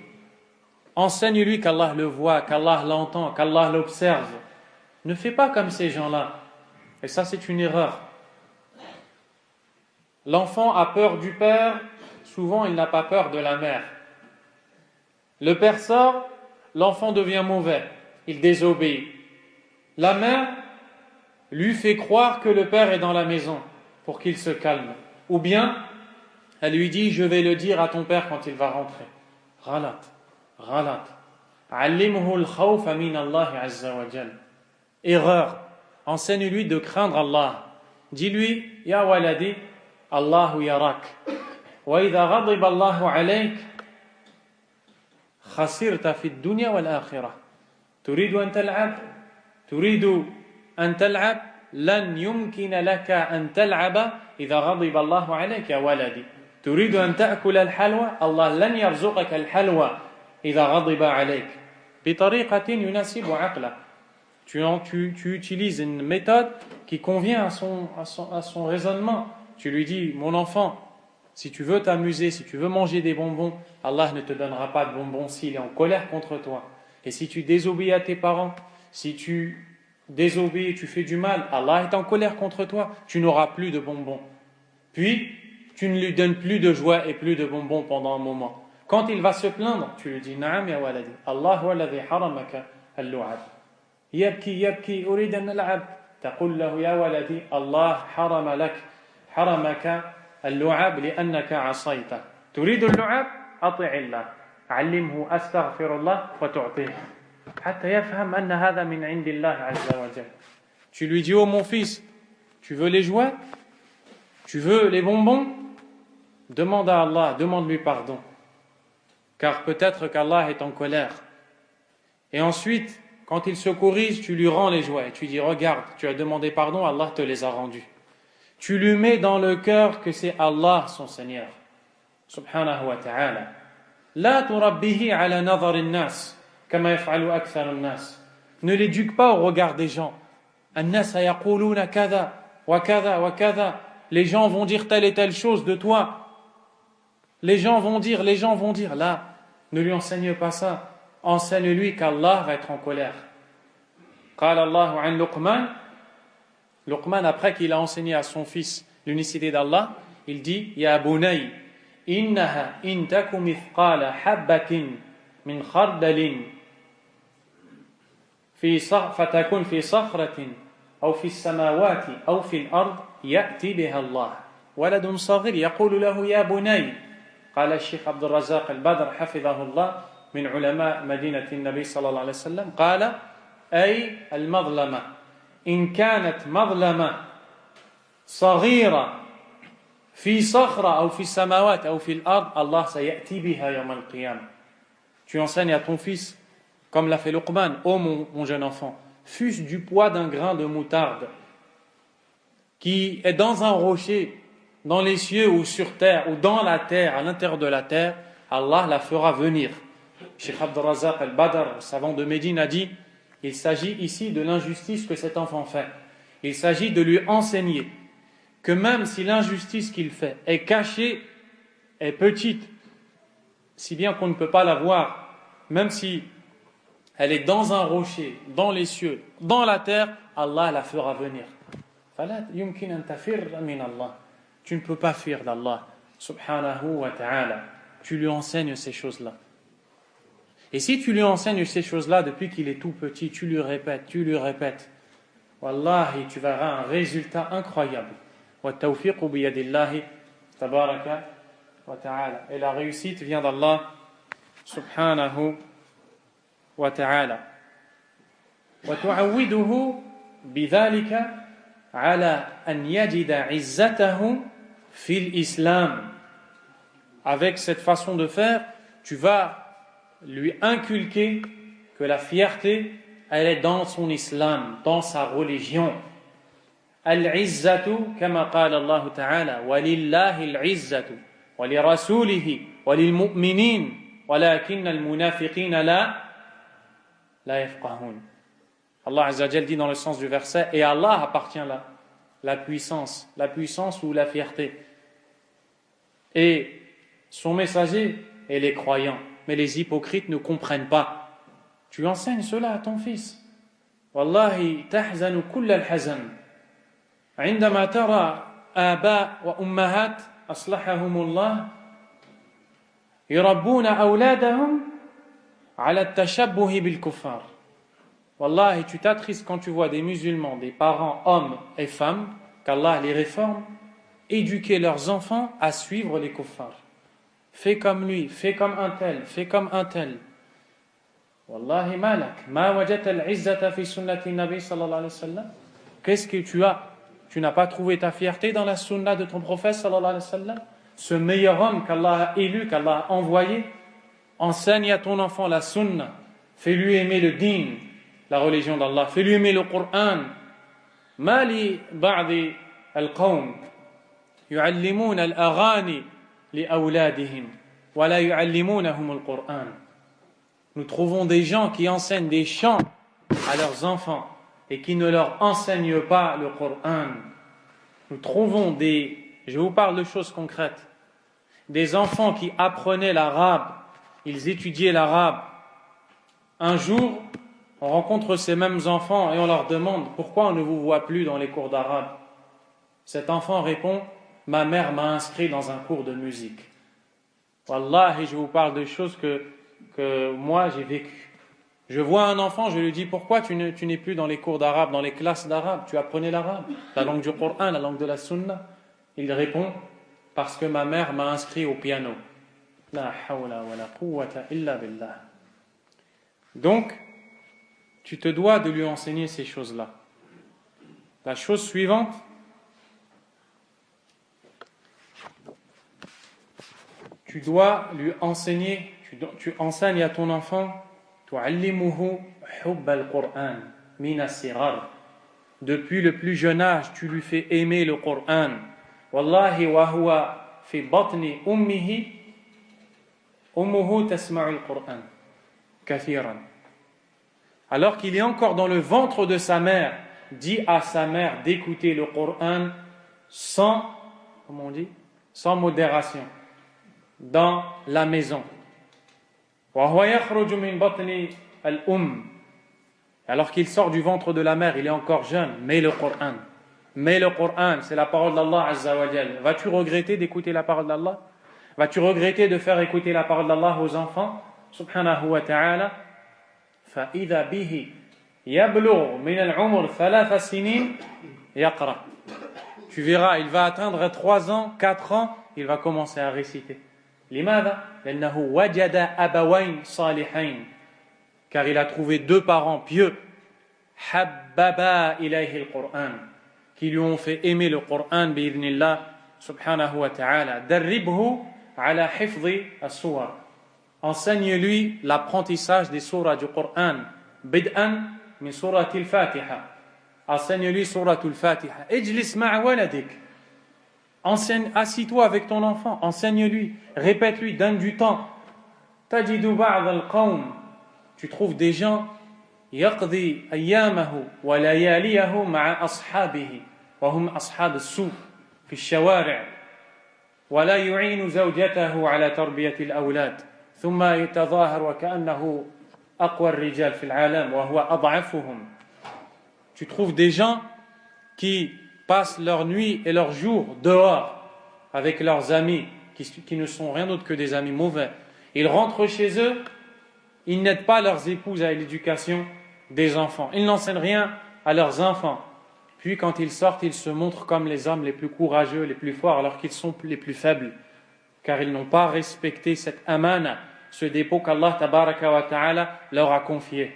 S1: Enseigne-lui qu'Allah le voit, qu'Allah l'entend, qu'Allah l'observe. Ne fais pas comme ces gens-là. Et ça, c'est une erreur. L'enfant a peur du père, souvent il n'a pas peur de la mère. Le père sort, l'enfant devient mauvais, il désobéit. La mère lui fait croire que le père est dans la maison pour qu'il se calme. Ou bien, elle lui dit, je vais le dire à ton père quand il va rentrer. Ghalat, ghalat. Allimhu al-khawfa min Allah azza wa jal. Erreur. Enseigne-lui de craindre Allah. Dis-lui, Ya waladi, Allahu yarak. Wa idha ghadiba Allahu alayk, khasirta fi dunya wal akhirah. Turidu an tal'ab? Turidu an tal'ab? Lan yumkina laka an tal'aba idha ghadiba Allahu alayk, ya waladi. Turidu an ta'kula al-halwa? Allah lan yarzuqaka al-halwa idha ghadiba alayk. Bi tariqatin yunasibu aqla. Tu utilises une méthode qui convient à son raisonnement. Tu lui dis, mon enfant, si tu veux t'amuser, si tu veux manger des bonbons, Allah ne te donnera pas de bonbons s'il est en colère contre toi. Et si tu désobéis à tes parents, si tu désobéis, tu fais du mal, Allah est en colère contre toi, tu n'auras plus de bonbons. Puis, tu ne lui donnes plus de joie et plus de bonbons pendant un moment. Quand il va se plaindre, tu lui dis, Naam ya waladi, Allahu alladhi haramaka al-lu'ab. يبكي أريد أن ألعب تقول له يا ولدي الله حرم لك حرمك اللعب لأنك عصيته تريد اللعب أطع الله علمه أستغفر الله وتعطيه حتى يفهم أن هذا من عند الله عز وجل. Tu lui dis, oh mon fils, tu veux les jouets, tu veux les bonbons, demande à Allah, demande-lui pardon, car peut-être qu'Allah est en colère. Et ensuite, quand il se corrige, tu lui rends les jouets, tu dis, regarde, tu as demandé pardon, Allah te les a rendus. Tu lui mets dans le cœur que c'est Allah son Seigneur, subhanahu wa ta'ala. La turabbihi ala nadhar an-nas, kama yaf'alu akthar an-nas. Ne l'éduque pas au regard des gens. An-nas yaquluna kadha wa kadha wa kadha. Les gens vont dire telle et telle chose de toi. Les gens vont dire. Là, ne lui enseigne pas ça. Enseigne-lui qu'Allah va être en colère. Qala Allahu an Luqman. Luqman, après qu'il a enseigné à son fils l'unicité d'Allah, il dit, Ya bunay, innaha in taku mithqala habbatin min khardalin fatakun fi sakhratin aw fi as-samawati aw fi al-ard ya'ti biha Allah. Waladun saghir yaqulu lahu ya bunay. قال الشيخ عبد الرزاق البدر حفظه الله من علماء مدينة النبي صلى الله عليه وسلم قال أي المظلمة إن كانت مظلمة صغيرة في صخرة أو في السماوات أو في الأرض الله سيأتي بها يوم القيامة. Tu enseignes à ton fils, comme l'a fait Luqman, ô mon jeune enfant, fût-ce du poids d'un grain de moutarde qui est dans un rocher, dans les cieux ou sur terre, ou dans la terre, à l'intérieur de la terre, Allah la fera venir. Cheikh Abd al-Razzaq al-Badr, savant de Médine, a dit, il s'agit ici de l'injustice que cet enfant fait. Il s'agit de lui enseigner que même si l'injustice qu'il fait est cachée, est petite, si bien qu'on ne peut pas la voir, même si elle est dans un rocher, dans les cieux, dans la terre, Allah la fera venir. فَلَا يُمْكِنْ أَن تَفِرَّ مِنَ اللَّهِ. Tu ne peux pas fuir d'Allah, subhanahu wa ta'ala. Tu lui enseignes ces choses-là. Et si tu lui enseignes ces choses-là depuis qu'il est tout petit, tu lui répètes, wallahi, tu verras un résultat incroyable. Wa tawfiqu biyadillahi tabaraka wa ta'ala. Et la réussite vient d'Allah, subhanahu wa ta'ala. Wa tu'awwiduhu bidhalika ala an yajida izzatahu fil islam. Avec cette façon de faire, tu vas lui inculquer que la fierté, elle est dans son islam, dans sa religion. Al-izzatu, kama qala Allah ta'ala, walillahi al-izzatu, walirasulihi, walilmu'minin, walakinna al-munafiqina la yafqahun. Allah Azza wa Jal dit dans le sens du verset, et à Allah appartient la puissance ou la fierté. Et son messager et les croyants. Mais les hypocrites ne comprennent pas. Tu enseignes cela à ton fils. Wallahi tahzanu kull al-hazan. عندما ترى آباء وأمهات أصلحهم الله يربون أولادهم على التشبه بالكفار. Wallahi, tu t'attristes quand tu vois des musulmans, des parents, hommes et femmes, qu'Allah les réforme, éduquer leurs enfants à suivre les kuffars. Fais comme lui, fais comme un tel, fais comme un tel. Wallahi malak, ma wajata al-izzata fi sunnati nabi sallallahu alayhi wa sallam. Qu'est-ce que tu as? Tu n'as pas trouvé ta fierté dans la sunna de ton prophète sallallahu alayhi wa sallam? Ce meilleur homme qu'Allah a élu, qu'Allah a envoyé. Enseigne à ton enfant la sunna. Fais-lui aimer le din, la religion d'Allah. Fais-lui aimer le Coran. Ma li ba'di al-qawm yu'allimuna al-aghani لأولادهم ولا يعلمونهم القرآن. Nous trouvons des gens qui enseignent des chants à leurs enfants et qui ne leur enseignent pas le Coran. Nous trouvons je vous parle de choses concrètes, des enfants qui apprenaient l'arabe, ils étudiaient l'arabe. Un jour, on rencontre ces mêmes enfants et on leur demande pourquoi on ne vous voit plus dans les cours d'arabe. Cet enfant répond, ma mère m'a inscrit dans un cours de musique. Wallahi, je vous parle de choses que moi j'ai vécues. Je vois un enfant, je lui dis, pourquoi tu n'es plus dans les cours d'arabe, dans les classes d'arabe? Tu apprenais l'arabe, la langue du Coran, la langue de la sunna. Il répond, parce que ma mère m'a inscrit au piano. La hawla wa la quwwata illa billah. Donc, tu te dois de lui enseigner ces choses-là. La chose suivante, tu dois lui enseigner, tu enseignes à ton enfant, tu'allimuhu hubb al-Qur'an min as-sighar. Depuis le plus jeune âge, tu lui fais aimer le Qur'an. Wallahi wa huwa fi batni ummihi ummuhu tasma'u al-Qur'an kathiran. Alors qu'il est encore dans le ventre de sa mère, dit à sa mère d'écouter le Qur'an sans, comment on dit, sans modération, dans la maison. Alors qu'il sort du ventre de la mère, il est encore jeune, mais le Qur'an. Mais le Qur'an, c'est la parole d'Allah Azza wa Jal. Vas-tu regretter d'écouter la parole d'Allah? Vas-tu regretter de faire écouter la parole d'Allah aux enfants? Subhanahu wa ta'ala. فإذا به يبلغ من العمر 3 سنين يقرأ. Tu verras, il va atteindre 3 ans, 4 ans, il va commencer à réciter. لماذا؟ لأنه وجد أبوين صالحين. Car il a trouvé 2 parents pieux. حببا إليه القرآن. Qui lui ont fait aimer le Coran بإذن الله سبحانه وتعالى. دربه على حفظ السور. Enseigne-lui l'apprentissage des surahs du Coran. Bid'an min surati al-Fatiha. Enseigne-lui suratu al-Fatiha. Ijlis ma'a waladik. Assis-toi avec ton enfant. Enseigne-lui. Répète-lui. Donne du temps. Tajidu ba'd al-qawm. Tu trouves des gens yaqdi ayyamahu wa layaliyahu ma'a ashabihi. Wa hum ashab as-su' fi al-shawari' wa la yu'inu zawjatahu ala tarbiyati al-awlad. ثم يتظاهر وكأنه أقوى الرجال في العالم وهو أضعفهم. Tu trouves des gens qui passent leur nuit et leur jour dehors avec leurs amis qui ne sont rien d'autre que des amis mauvais. Ils rentrent chez eux, ils n'aident pas leurs épouses à l'éducation des enfants. Ils n'enseignent rien à leurs enfants. Puis quand ils sortent, ils se montrent comme les hommes les plus courageux, les plus forts, alors qu'ils sont les plus faibles. Car ils n'ont pas respecté cette amana, ce dépôt qu'Allah tabaraka wa ta'ala leur a confié.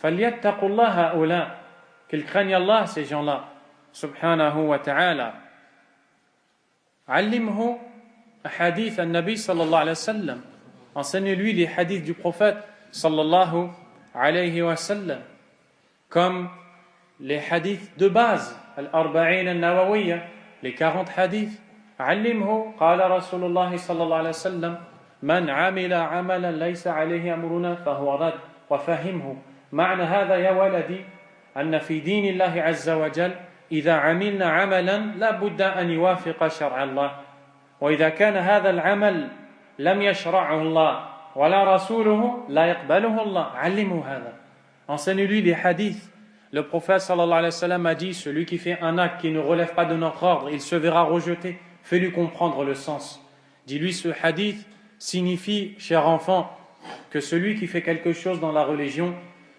S1: فَلْيَتَّقُوا اللَّهَ qu'ils craignent Allah, ces gens-là, subhanahu wa ta'ala. عَلِّمْهُ أحاديث النبي صلى الله عليه وسلم. Enseigne-lui les hadiths du prophète sallallahu alayhi wa sallam, comme les hadiths de base, al-arba'in al-nawawiyya, les 40 hadiths. علمه قال رسول الله صلى الله عليه وسلم من عمل عملا ليس عليه أمرنا فهو رد وفهمه. معنى هذا يا ولدي أن في دين الله عز وجل إذا عملنا عملا لا بد أن يوافق شرع الله، وإذا كان هذا العمل لم يشرعه الله ولا رسوله لا يقبله الله. علمه هذا. Enseigne-lui les hadiths. Le prophète sallallahu alayhi wa sallam a dit, celui qui fait un acte qui ne relève pas de notre ordre, il se verra rejeté. Fais-lui comprendre le sens. Dis-lui, ce hadith signifie, cher enfant, que celui qui fait quelque chose dans la religion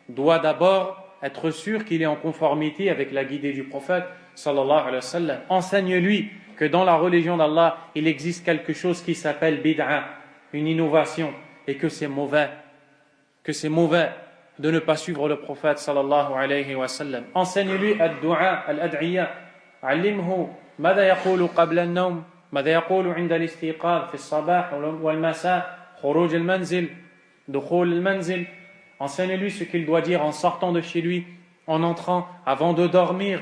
S1: doit d'abord être sûr qu'il est en conformité avec la guidée du prophète sallallahu alayhi wa sallam. Enseigne-lui que dans la religion d'Allah, il existe quelque chose qui s'appelle bid'a, une innovation, et que c'est mauvais de ne pas suivre le prophète sallallahu alayhi wa sallam. Enseigne-lui ad-du'a, al-ad'iyya. علمه ماذا يقول قبل النوم، ماذا يقول عند الاستيقاظ في الصباح والمساء، خروج المنزل، دخول المنزل. Enseigne-lui ce qu'il doit dire en sortant de chez lui, en entrant, avant de dormir.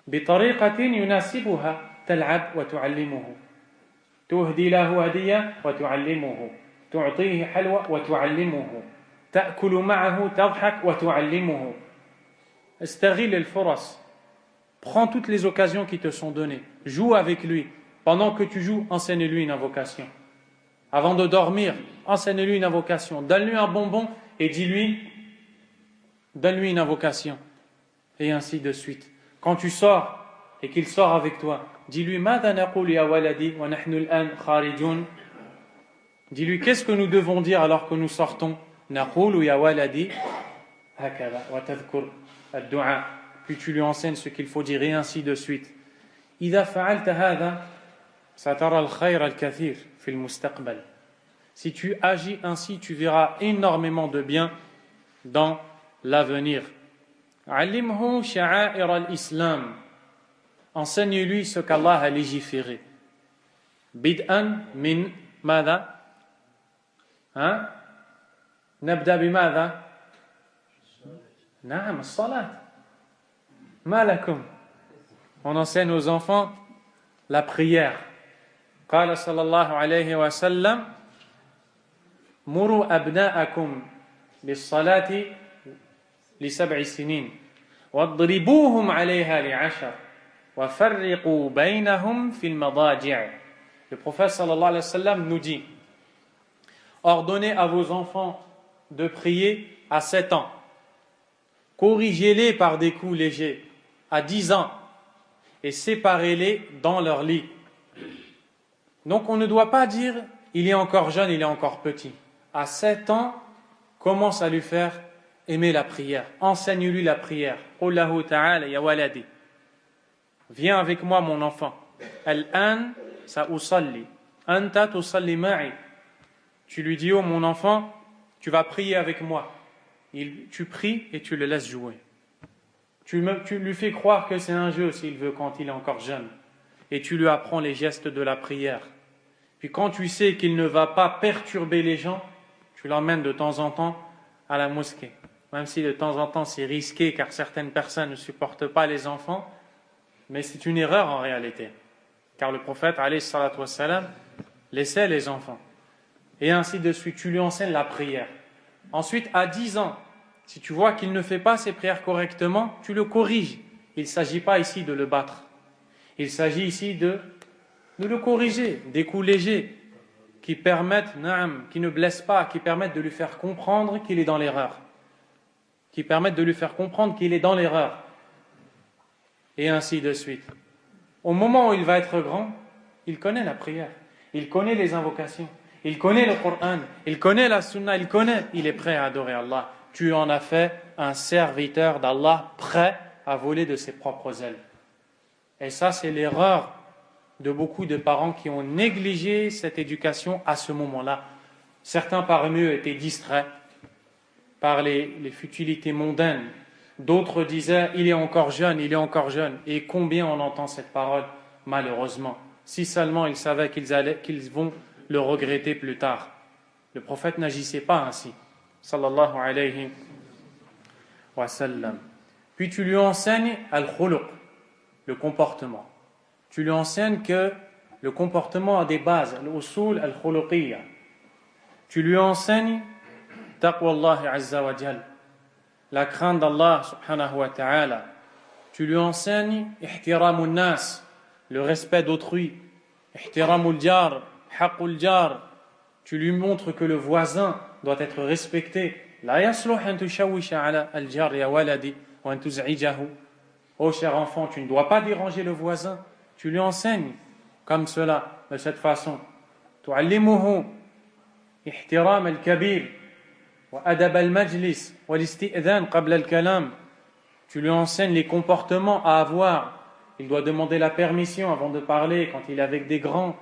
S1: بطريقة يناسبها تلعب وتعلمه، تهدي له هدية وتعلمه، تعطيه حلوى وتعلمه، تأكل معه تضحك وتعلمه. استغل الفرص. Prends toutes les occasions qui te sont données. Joue avec lui. Pendant que tu joues, enseigne-lui une invocation. Avant de dormir, enseigne-lui une invocation. Donne-lui un bonbon et dis-lui, donne-lui une invocation. Et ainsi de suite. Quand tu sors et qu'il sort avec toi, dis-lui, ماذا نقول يا ولدي ونحن الآن خارجون. Dis-lui, qu'est-ce que nous devons dire alors que nous sortons? نقول يا ولدي هكذا وتذكر الدعاء. Puis tu lui enseignes ce qu'il faut dire et ainsi de suite. إذا فعلت هذا سترى الخير الكثير في المستقبل. Si tu agis ainsi, tu verras énormément de bien dans l'avenir. علمه شعائر الإسلام. Enseigne-lui ce qu'Allah a légiféré. بدءا من ماذا؟ نبدأ بماذا؟ نعم الصلاة. ما لكم؟ On enseigne aux enfants la prière. قال صلى الله عليه وسلم مروا أبناءكم بالصلاة ل7 سنين واضربوهم عليها ل10 وفرقوا بينهم في المضاجع. Le prophète sallallahu alayhi wa sallam nous dit: ordonnez à vos enfants de prier à 7 ans, corrigez-les par des coups légers à 10 ans et séparez-les dans leur lit. Donc on ne doit pas dire il est encore jeune, il est encore petit. À 7 ans, commence à lui faire aimer la prière. Enseigne-lui la prière. قُلْ لَهُ تَعَالَ يَا وَلَدِي. Viens avec moi mon enfant. Al-an sa'usalli. Anta tusalli ma'i. Tu lui dis: oh mon enfant, tu vas prier avec moi. Tu pries et tu le laisses jouer. Tu lui fais croire que c'est un jeu s'il veut quand il est encore jeune. Et tu lui apprends les gestes de la prière. Puis quand tu sais qu'il ne va pas perturber les gens, tu l'emmènes de temps en temps à la mosquée. Même si de temps en temps c'est risqué car certaines personnes ne supportent pas les enfants, mais c'est une erreur en réalité. Car le prophète, alayhi salatu wassalam, laissait les enfants. Et ainsi de suite, tu lui enseignes la prière. Ensuite, à 10 ans, si tu vois qu'il ne fait pas ses prières correctement, tu le corriges. Il ne s'agit pas ici de le battre. Il s'agit ici de le corriger, des coups légers qui permettent, qui ne blessent pas, qui permettent de lui faire comprendre qu'il est dans l'erreur. Qui permettent de lui faire comprendre qu'il est dans l'erreur. Et ainsi de suite. Au moment où il va être grand, il connaît la prière, il connaît les invocations, il connaît le Coran, il connaît la Sunna, il est prêt à adorer Allah. Tu en as fait un serviteur d'Allah prêt à voler de ses propres ailes. Et ça, c'est l'erreur de beaucoup de parents qui ont négligé cette éducation à ce moment-là. Certains parmi eux étaient distraits par les futilités mondaines. D'autres disaient « il est encore jeune, il est encore jeune ». Et combien on entend cette parole, malheureusement. Si seulement ils savaient qu'ils vont le regretter plus tard. Le prophète n'agissait pas ainsi. Sallallahu alayhi wa sallam. Puis tu lui enseignes al-khuluq, le comportement. Tu lui enseignes que le comportement a des bases, al-usul al-khuluqiyya. Tu lui enseignes taqwa Allah azza wa jal, la crainte d'Allah subhanahu wa ta'ala. Tu lui enseignes ihtiramun nas, le respect d'autrui, ihtiramul jar, haqqul jar. Tu lui montres que le voisin doit être respecté. La yasluh an tushawwisha ala al-jar ya waladi wa an tuz'ijahu. Oh cher enfant, tu ne dois pas déranger le voisin. Tu lui enseignes comme cela, de cette façon. Tu'allimuhu ihtiram al-kabir wa adab al-majlis wa l'isti'dhan qabla al-kalam. Tu lui enseignes les comportements à avoir. Il doit demander la permission avant de parler quand il est avec des grands.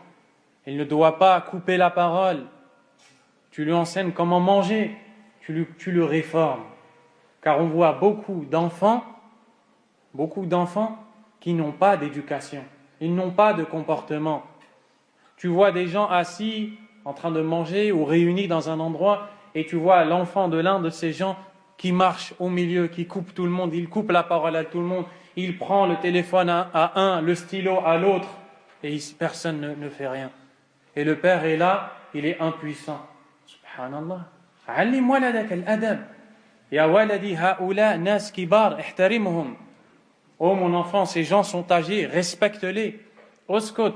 S1: Il ne doit pas couper la parole. Tu lui enseignes comment manger. Tu le réformes. Car on voit beaucoup d'enfants qui n'ont pas d'éducation. Ils n'ont pas de comportement. Tu vois des gens assis en train de manger ou réunis dans un endroit et tu vois l'enfant de l'un de ces gens qui marche au milieu, qui coupe tout le monde, il coupe la parole à tout le monde, il prend le téléphone à un, le stylo à l'autre et personne ne fait rien. Et le père est là, il est impuissant. Subhanallah. Allim waladak al-adab. Ya waladi haoula nas kibar ihtarimhum. Oh mon enfant, ces gens sont âgés, respecte-les. Uskut.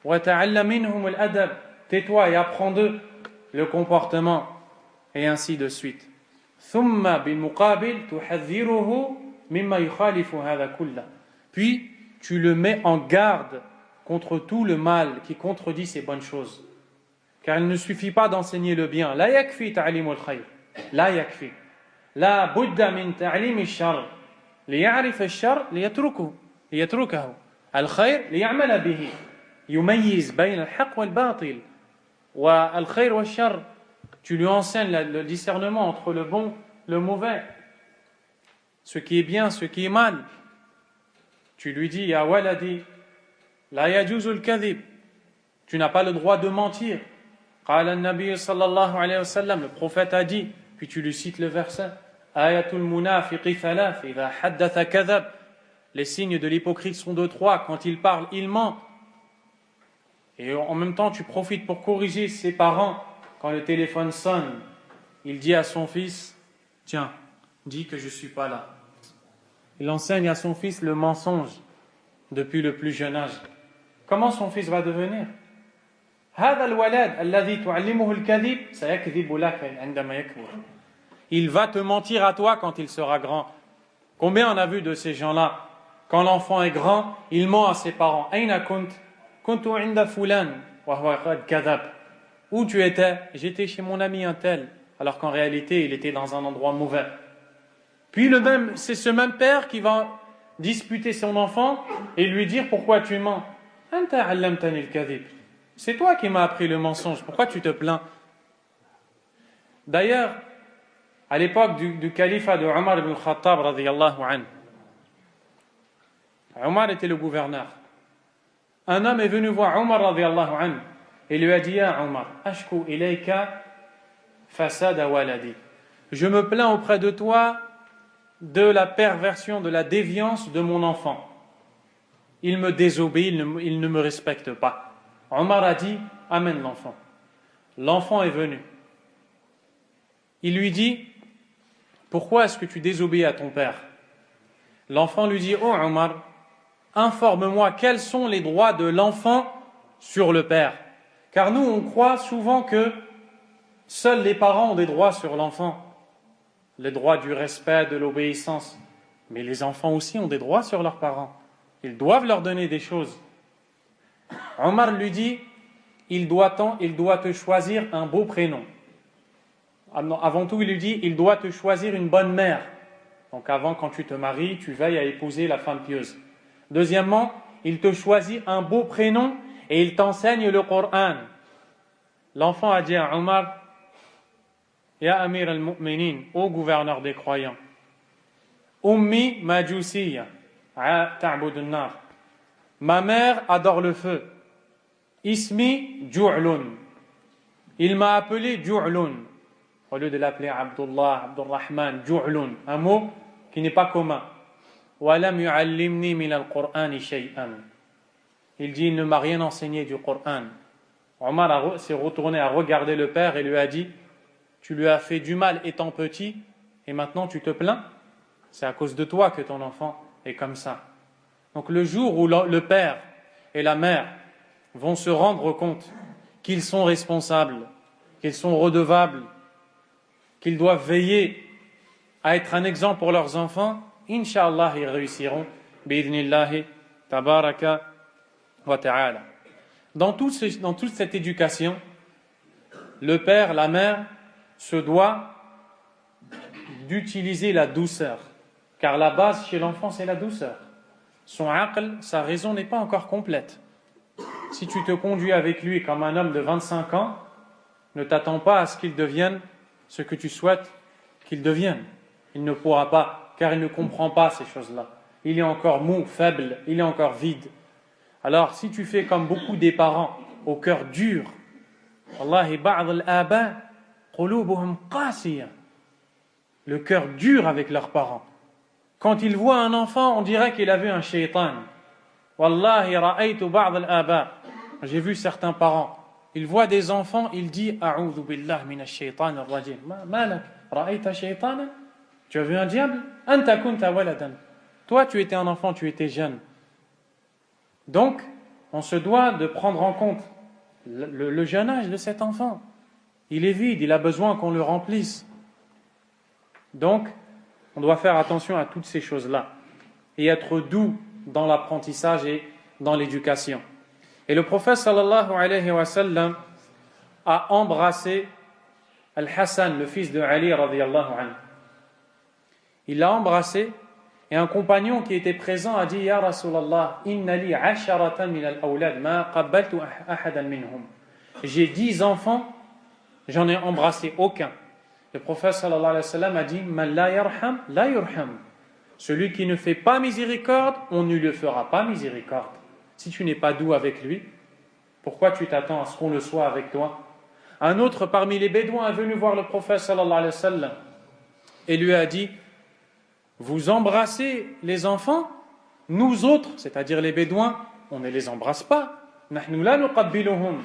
S1: Wa ta'allam minhum al-adab. Tais-toi et apprends d'eux le comportement. Et ainsi de suite. Thumma bil muqabil tuhadhiruhu mimma yukhalifu hadha kullah. Puis tu le mets en garde contre tout le mal qui contredit ces bonnes choses. Car il ne suffit pas d'enseigner le bien. La yakfi ta'limul khayr. La yakfi. La budda min ta'lim ash-sharr. ليعرف الشر ليتركه. الخير ليعمل به يميز بين الحق والباطل والخير والشر. Tu lui enseignes le discernement entre le bon, le mauvais, ce qui est bien, ce qui est mal. Tu lui dis ya waladi la yajuzul kadhib, tu n'as pas le droit de mentir. Qala an-nabiy sallallahu alayhi wa sallam, le prophète a dit, puis tu lui cites le verset ayatul munafiqi thalath idha haddatha kadhab, les signes de l'hypocrite sont de trois, quand il parle il ment. Et en même temps tu profites pour corriger ses parents. Quand le téléphone sonne, il dit à son fils tiens, dis que je ne suis pas là. Il enseigne à son fils le mensonge depuis le plus jeune âge. Comment son fils va devenir? Il va te mentir à toi quand il sera grand. Combien on a vu de ces gens-là? Quand l'enfant est grand, il ment à ses parents. Où tu étais? J'étais chez mon ami un tel, alors qu'en réalité il était dans un endroit mauvais. Puis c'est ce même père qui va disputer son enfant et lui dire pourquoi tu mens. C'est toi qui m'as appris le mensonge, pourquoi tu te plains? D'ailleurs, à l'époque du califat de Omar ibn Khattab radiyallahu anhu, Omar était le gouverneur. Un homme est venu voir Omar radiyallahu anhu et lui a dit ya Omar, ashku ilayka fasada waladi, je me plains auprès de toi de la perversion, de la déviance de mon enfant. Il me désobéit, il ne me respecte pas. Omar a dit amène l'enfant. L'enfant est venu. Il lui dit pourquoi est-ce que tu désobéis à ton père? L'enfant lui dit oh Omar, informe-moi quels sont les droits de l'enfant sur le père. Car nous, on croit souvent que seuls les parents ont des droits sur l'enfant. Les droits du respect, de l'obéissance. Mais les enfants aussi ont des droits sur leurs parents. Ils doivent leur donner des choses. Omar lui dit, il doit te choisir un beau prénom. Avant tout, il lui dit, il doit te choisir une bonne mère. Donc avant, quand tu te maries, tu veilles à épouser la femme pieuse. Deuxièmement, il te choisit un beau prénom et il t'enseigne le Coran. L'enfant a dit à Omar, Ya Amir al-Mu'minin, ô gouverneur des croyants, Ummi majusiya, ta'budun nar. Ma mère adore le feu. Ismi Ju'lun. Il m'a appelé Ju'lun. Au lieu de l'appeler Abdullah, Abdurrahman, Ju'lun. Un mot qui n'est pas commun. Walam yu'allimni min al-Qur'ani shay'an. Il dit, il ne m'a rien enseigné du Coran. Omar s'est retourné à regarder le père et lui a dit, tu lui as fait du mal étant petit et maintenant tu te plains? C'est à cause de toi que ton enfant est comme ça. Donc le jour où le père et la mère vont se rendre compte qu'ils sont responsables, qu'ils sont redevables, qu'ils doivent veiller à être un exemple pour leurs enfants, Inch'Allah, ils réussiront. Bi'idhnillahi, tabaraka wa ta'ala. Dans toute cette éducation, le père, la mère, se doit d'utiliser la douceur. Car la base chez l'enfant, c'est la douceur. Son aql, sa raison n'est pas encore complète. Si tu te conduis avec lui comme un homme de 25 ans, ne t'attends pas à ce qu'il devienne ce que tu souhaites qu'il devienne. Il ne pourra pas, car il ne comprend pas ces choses-là. Il est encore mou, faible, il est encore vide. Alors, si tu fais comme beaucoup des parents, au cœur dur, Wallahi, ba'd al-aba, qulubuhum qasiya, le cœur dur avec leurs parents. Quand ils voient un enfant, on dirait qu'il a vu un shaitan. Wallahi, ra'aytu ba'd al-aba, j'ai vu certains parents, ils voient des enfants, ils disent A'udhu billah minash shaitan ar-rajim. Malak, ra'ayta shaitana? Tu as vu un diable? Anta kunta waladan. Toi, tu étais un enfant, tu étais jeune. Donc, on se doit de prendre en compte le jeune âge de cet enfant. Il est vide, il a besoin qu'on le remplisse. Donc, on doit faire attention à toutes ces choses-là et être doux dans l'apprentissage et dans l'éducation. Et le prophète sallallahu alayhi wa sallam a embrassé Al-Hassan, le fils de Ali radiyallahu anhu. Il l'a embrassé Et un compagnon qui était présent a dit Ya Rasulallah, inna li 'asharatan min al-awlad ma qabbaltu ahadan minhum. J'ai 10 enfants, j'en ai embrassé aucun. Le prophète sallallahu alayhi wa sallam a dit Man la yarham, la yurham. Celui qui ne fait pas miséricorde, on ne lui fera pas miséricorde. Si tu n'es pas doux avec lui, pourquoi tu t'attends à ce qu'on le soit avec toi? Un autre parmi les Bédouins est venu voir le prophète sallallahu alayhi wa sallam et lui a dit Vous embrassez les enfants, nous autres, c'est-à-dire les Bédouins, on ne les embrasse pas. Nahnu la nuqabbiluhum.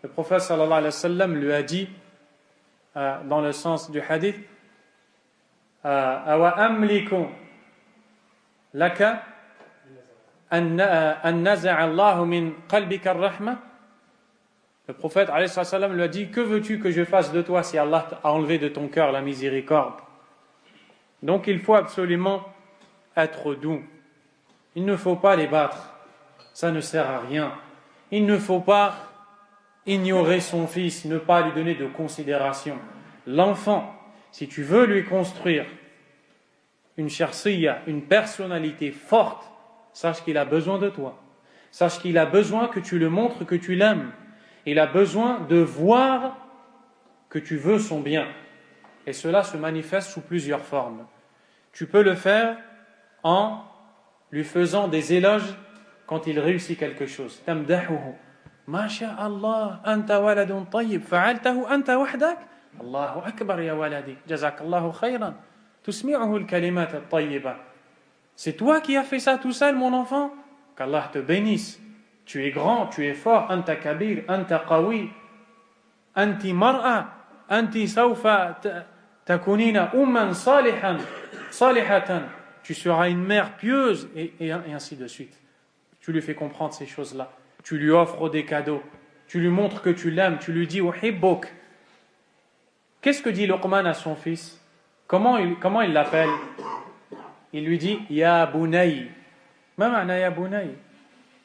S1: Le prophète sallallahu alayhi wa sallam lui a dit, dans le sens du hadith, Awa amliku laka an naza'a Allahu min qalbika ar-rahma. Le prophète alayhi sallam lui a dit Que veux-tu que je fasse de toi si Allah a enlevé de ton cœur la miséricorde? Donc il faut absolument être doux. Il ne faut pas les battre, ça ne sert à rien. Il ne faut pas ignorer son fils, ne pas lui donner de considération. L'enfant, si tu veux lui construire une shakhsiyya, une personnalité forte, sache qu'il a besoin de toi. Sache qu'il a besoin que tu le montres, que tu l'aimes. Il a besoin de voir que tu veux son bien. Et cela se manifeste sous plusieurs formes. Tu peux le faire en lui faisant des éloges quand il réussit quelque chose. Tamdahuhu. Ma sha Allah, anta waladun tayyib, fa'altahu anta wahdak. Allahu akbar ya waladi, jazakallahu khayran. Tusmi'uhu al-kalimat at-tayyiba. C'est toi qui as fait ça tout seul, mon enfant? Qu'Allah te bénisse. Tu es grand, tu es fort. Anta kabir, anta qawi, anti mar'a, anti sawfa takunina umman salihatan. Tu seras une mère pieuse, et ainsi de suite. Tu lui fais comprendre ces choses-là. Tu lui offres des cadeaux. Tu lui montres que tu l'aimes. Tu lui dis Uhibbuk. Qu'est-ce que dit Luqman à son fils? Comment il l'appelle? Il lui dit Ya bunay. Ma ma'na ya bunay?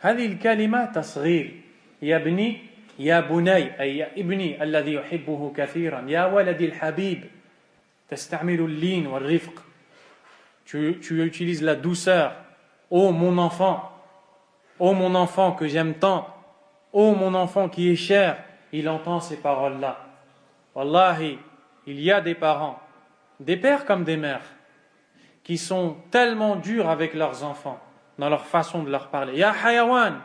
S1: هذه الكلمة تصغير يا ابني يا بني أي يا ابني الذي يحبه كثيرا يا ولدي الحبيب تستعمل اللين والرفق. Tu utilises la douceur. Oh mon enfant que j'aime tant, oh mon enfant qui est cher. Il entend ces paroles-là. Wallahi, il y a des parents, des pères comme des mères, qui sont tellement durs avec leurs enfants dans leur façon de leur parler. Ya hayawan,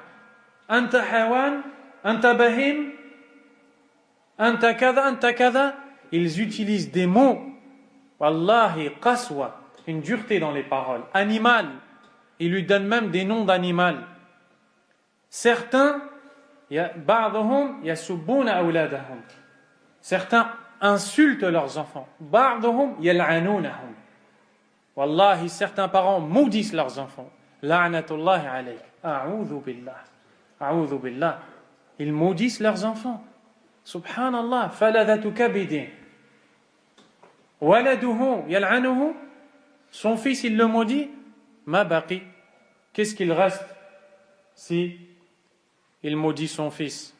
S1: anta hayawan, anta bahim, anta kada. Ils utilisent des mots, wallahi, qaswa, une dureté dans les paroles. Animal, ils lui donnent même des noms d'animal. Certains, ba'dhum yasubbuna awladahum. Certains insultent leurs enfants. Ba'dhum yal'anunahum. Wallahi, certains parents maudissent leurs enfants. La'natullahi alayk. A'udhu billah. A'udhu billah. Ils maudissent leurs enfants. Subhanallah. Faladhatu kabidin. Waladuhu yal'anuhu. Son fils, il le maudit. Ma baqi. Qu'est-ce qu'il reste si il maudit son fils?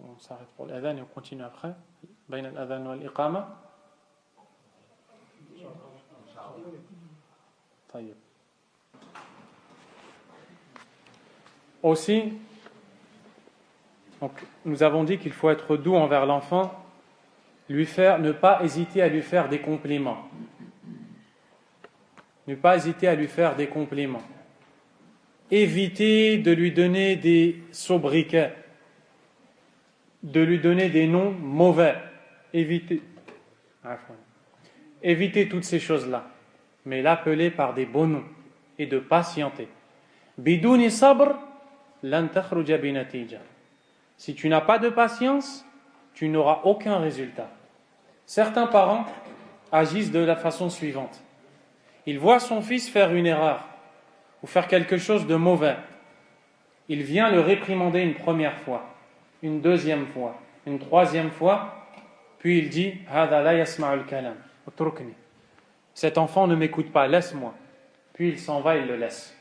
S1: On s'arrête pour l'adhan et on continue après. Bain al-adhan wal iqama. Tayyib. Aussi, donc, nous avons dit qu'il faut être doux envers l'enfant, ne pas hésiter à lui faire des compliments. Ne pas hésiter à lui faire des compliments. Éviter de lui donner des sobriquets, de lui donner des noms mauvais. Éviter toutes ces choses-là, mais l'appeler par des beaux noms et de patienter. Bidouni sabr, lan takhruja bi natija. Si tu n'as pas de patience, tu n'auras aucun résultat. Certains parents agissent de la façon suivante. Ils voient son fils faire une erreur ou faire quelque chose de mauvais. Il vient le réprimander une première fois, une deuxième fois, une troisième fois, puis il dit « Hada la yasma'ul kalam, utrukni » Cet enfant ne m'écoute pas, laisse-moi. Puis il s'en va, il le laisse.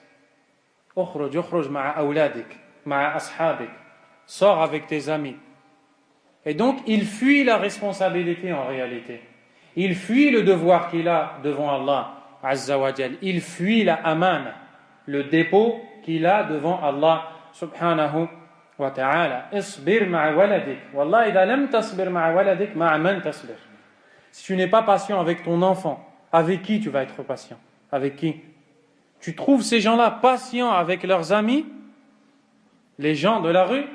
S1: « Ukhruj ma'a awladik, ma'a ashabik » Sors avec tes amis. Et donc, il fuit la responsabilité en réalité. Il fuit le devoir qu'il a devant Allah. Azza wa Jal. Il fuit la amana, le dépôt qu'il a devant Allah subhanahu wa ta'ala. Isbir ma'a waladik. Wallah, idha lam tasbir ma'a waladik, ma'a man tasbir. Si tu n'es pas patient avec ton enfant, avec qui tu vas être patient? Avec qui? Tu trouves ces gens-là patients avec leurs amis, les gens de la rue,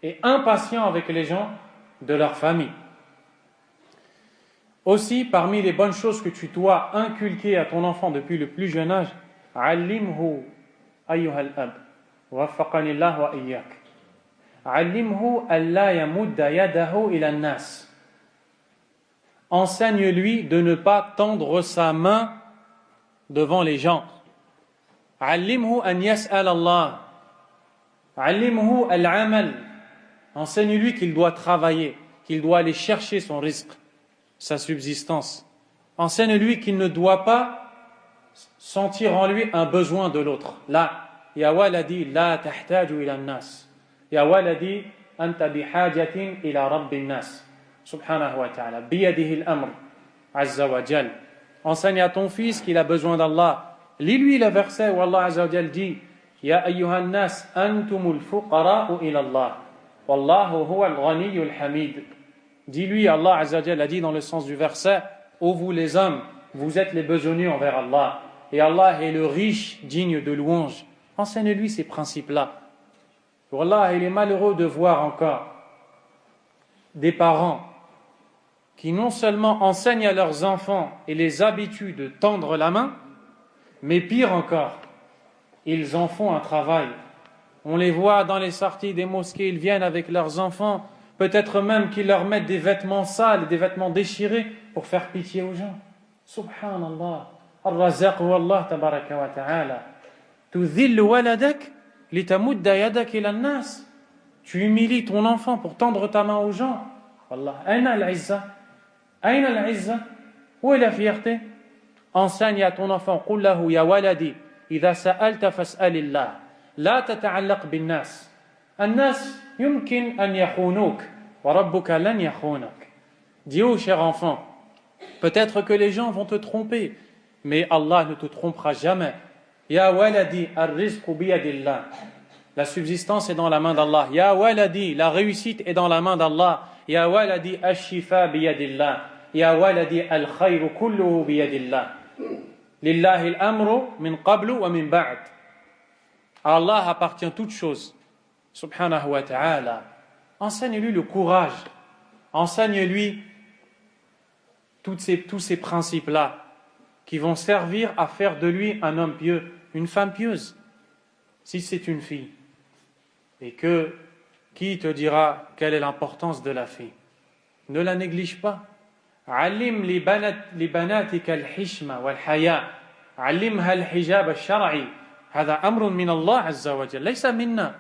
S1: et impatients avec les gens de leur famille. Aussi, parmi les bonnes choses que tu dois inculquer à ton enfant depuis le plus jeune âge, allimhu ayyuhal ab, waffaqani Allah wa iyyak. Allimhu alla yamudda yadahu ila an-nas. Enseigne-lui de ne pas tendre sa main devant les gens. Allimhu an yas'al Allah. Allimhu al-amal. Enseigne-lui qu'il doit travailler, qu'il doit aller chercher son rizq, sa subsistance. Enseigne-lui qu'il ne doit pas sentir en lui un besoin de l'autre. La, ya waladi la tahtaju ila an-nas. Ya waladi anta bihajatin ila rabbin nas. Subhanahu wa ta'ala. Biyadihi al-amr. Azza wa Jal. Enseigne à ton fils qu'il a besoin d'Allah. Lis-lui le verset où Allah Azza wa Jal dit Ya ayyuhan nas antumul fuqara'u ila Allah. Wallahu huwa al-ghaniyyul hamid. Dis-lui, Allah Azza wa Jal a dit dans le sens du verset, ô vous les hommes, vous êtes les besogneux envers Allah. Et Allah est le riche, digne de louange. Enseigne-lui ces principes-là. Wallah, il est malheureux de voir encore des parents qui non seulement enseignent à leurs enfants et les habituent de tendre la main, mais pire encore, ils en font un travail. On les voit dans les sorties des mosquées, ils viennent avec leurs enfants, peut-être même qu'ils leur mettent des vêtements sales, des vêtements déchirés pour faire pitié aux gens. Subhanallah. Ar-Razaq wallah tabaraka wa ta'ala. Tudhillu waladak litamudda yadak ila an-nas. Tu humilies ton enfant pour tendre ta main aux gens. Allah, aina al-izza? Aina al-izza? Où est la fierté? Enseigne à ton enfant, qul lahu ya waladi, idha sa'alta fas'alillah, la tata'allaq bin nas. An-nas yumkin an yakhunuk, wa rabbuka lan yakhunak. Dis ô cher enfant, peut-être que les gens vont te tromper, mais Allah ne te trompera jamais. Ya waladi, ar-rizqu biyadillah. La subsistance est dans la main d'Allah. Ya waladi, la réussite est dans la main d'Allah. Ya waladi, ash-shifa biyadillah. Ya waladi, al-khayru kulluhu biyadillah. Lillahi al-amru min qablu wa min ba'd. À Allah appartient toute chose. Subhanahu wa ta'ala. Enseigne-lui le courage. Enseigne-lui tous ces principes-là qui vont servir à faire de lui un homme pieux, une femme pieuse. Si c'est une fille, et que qui te dira quelle est l'importance de la fille? Ne la néglige pas. Allim li banatika al-hishma wal-haya. Allimha al-hijab al-shar'i. Hada amrun min Allah azza wa jalla. Laysa minna.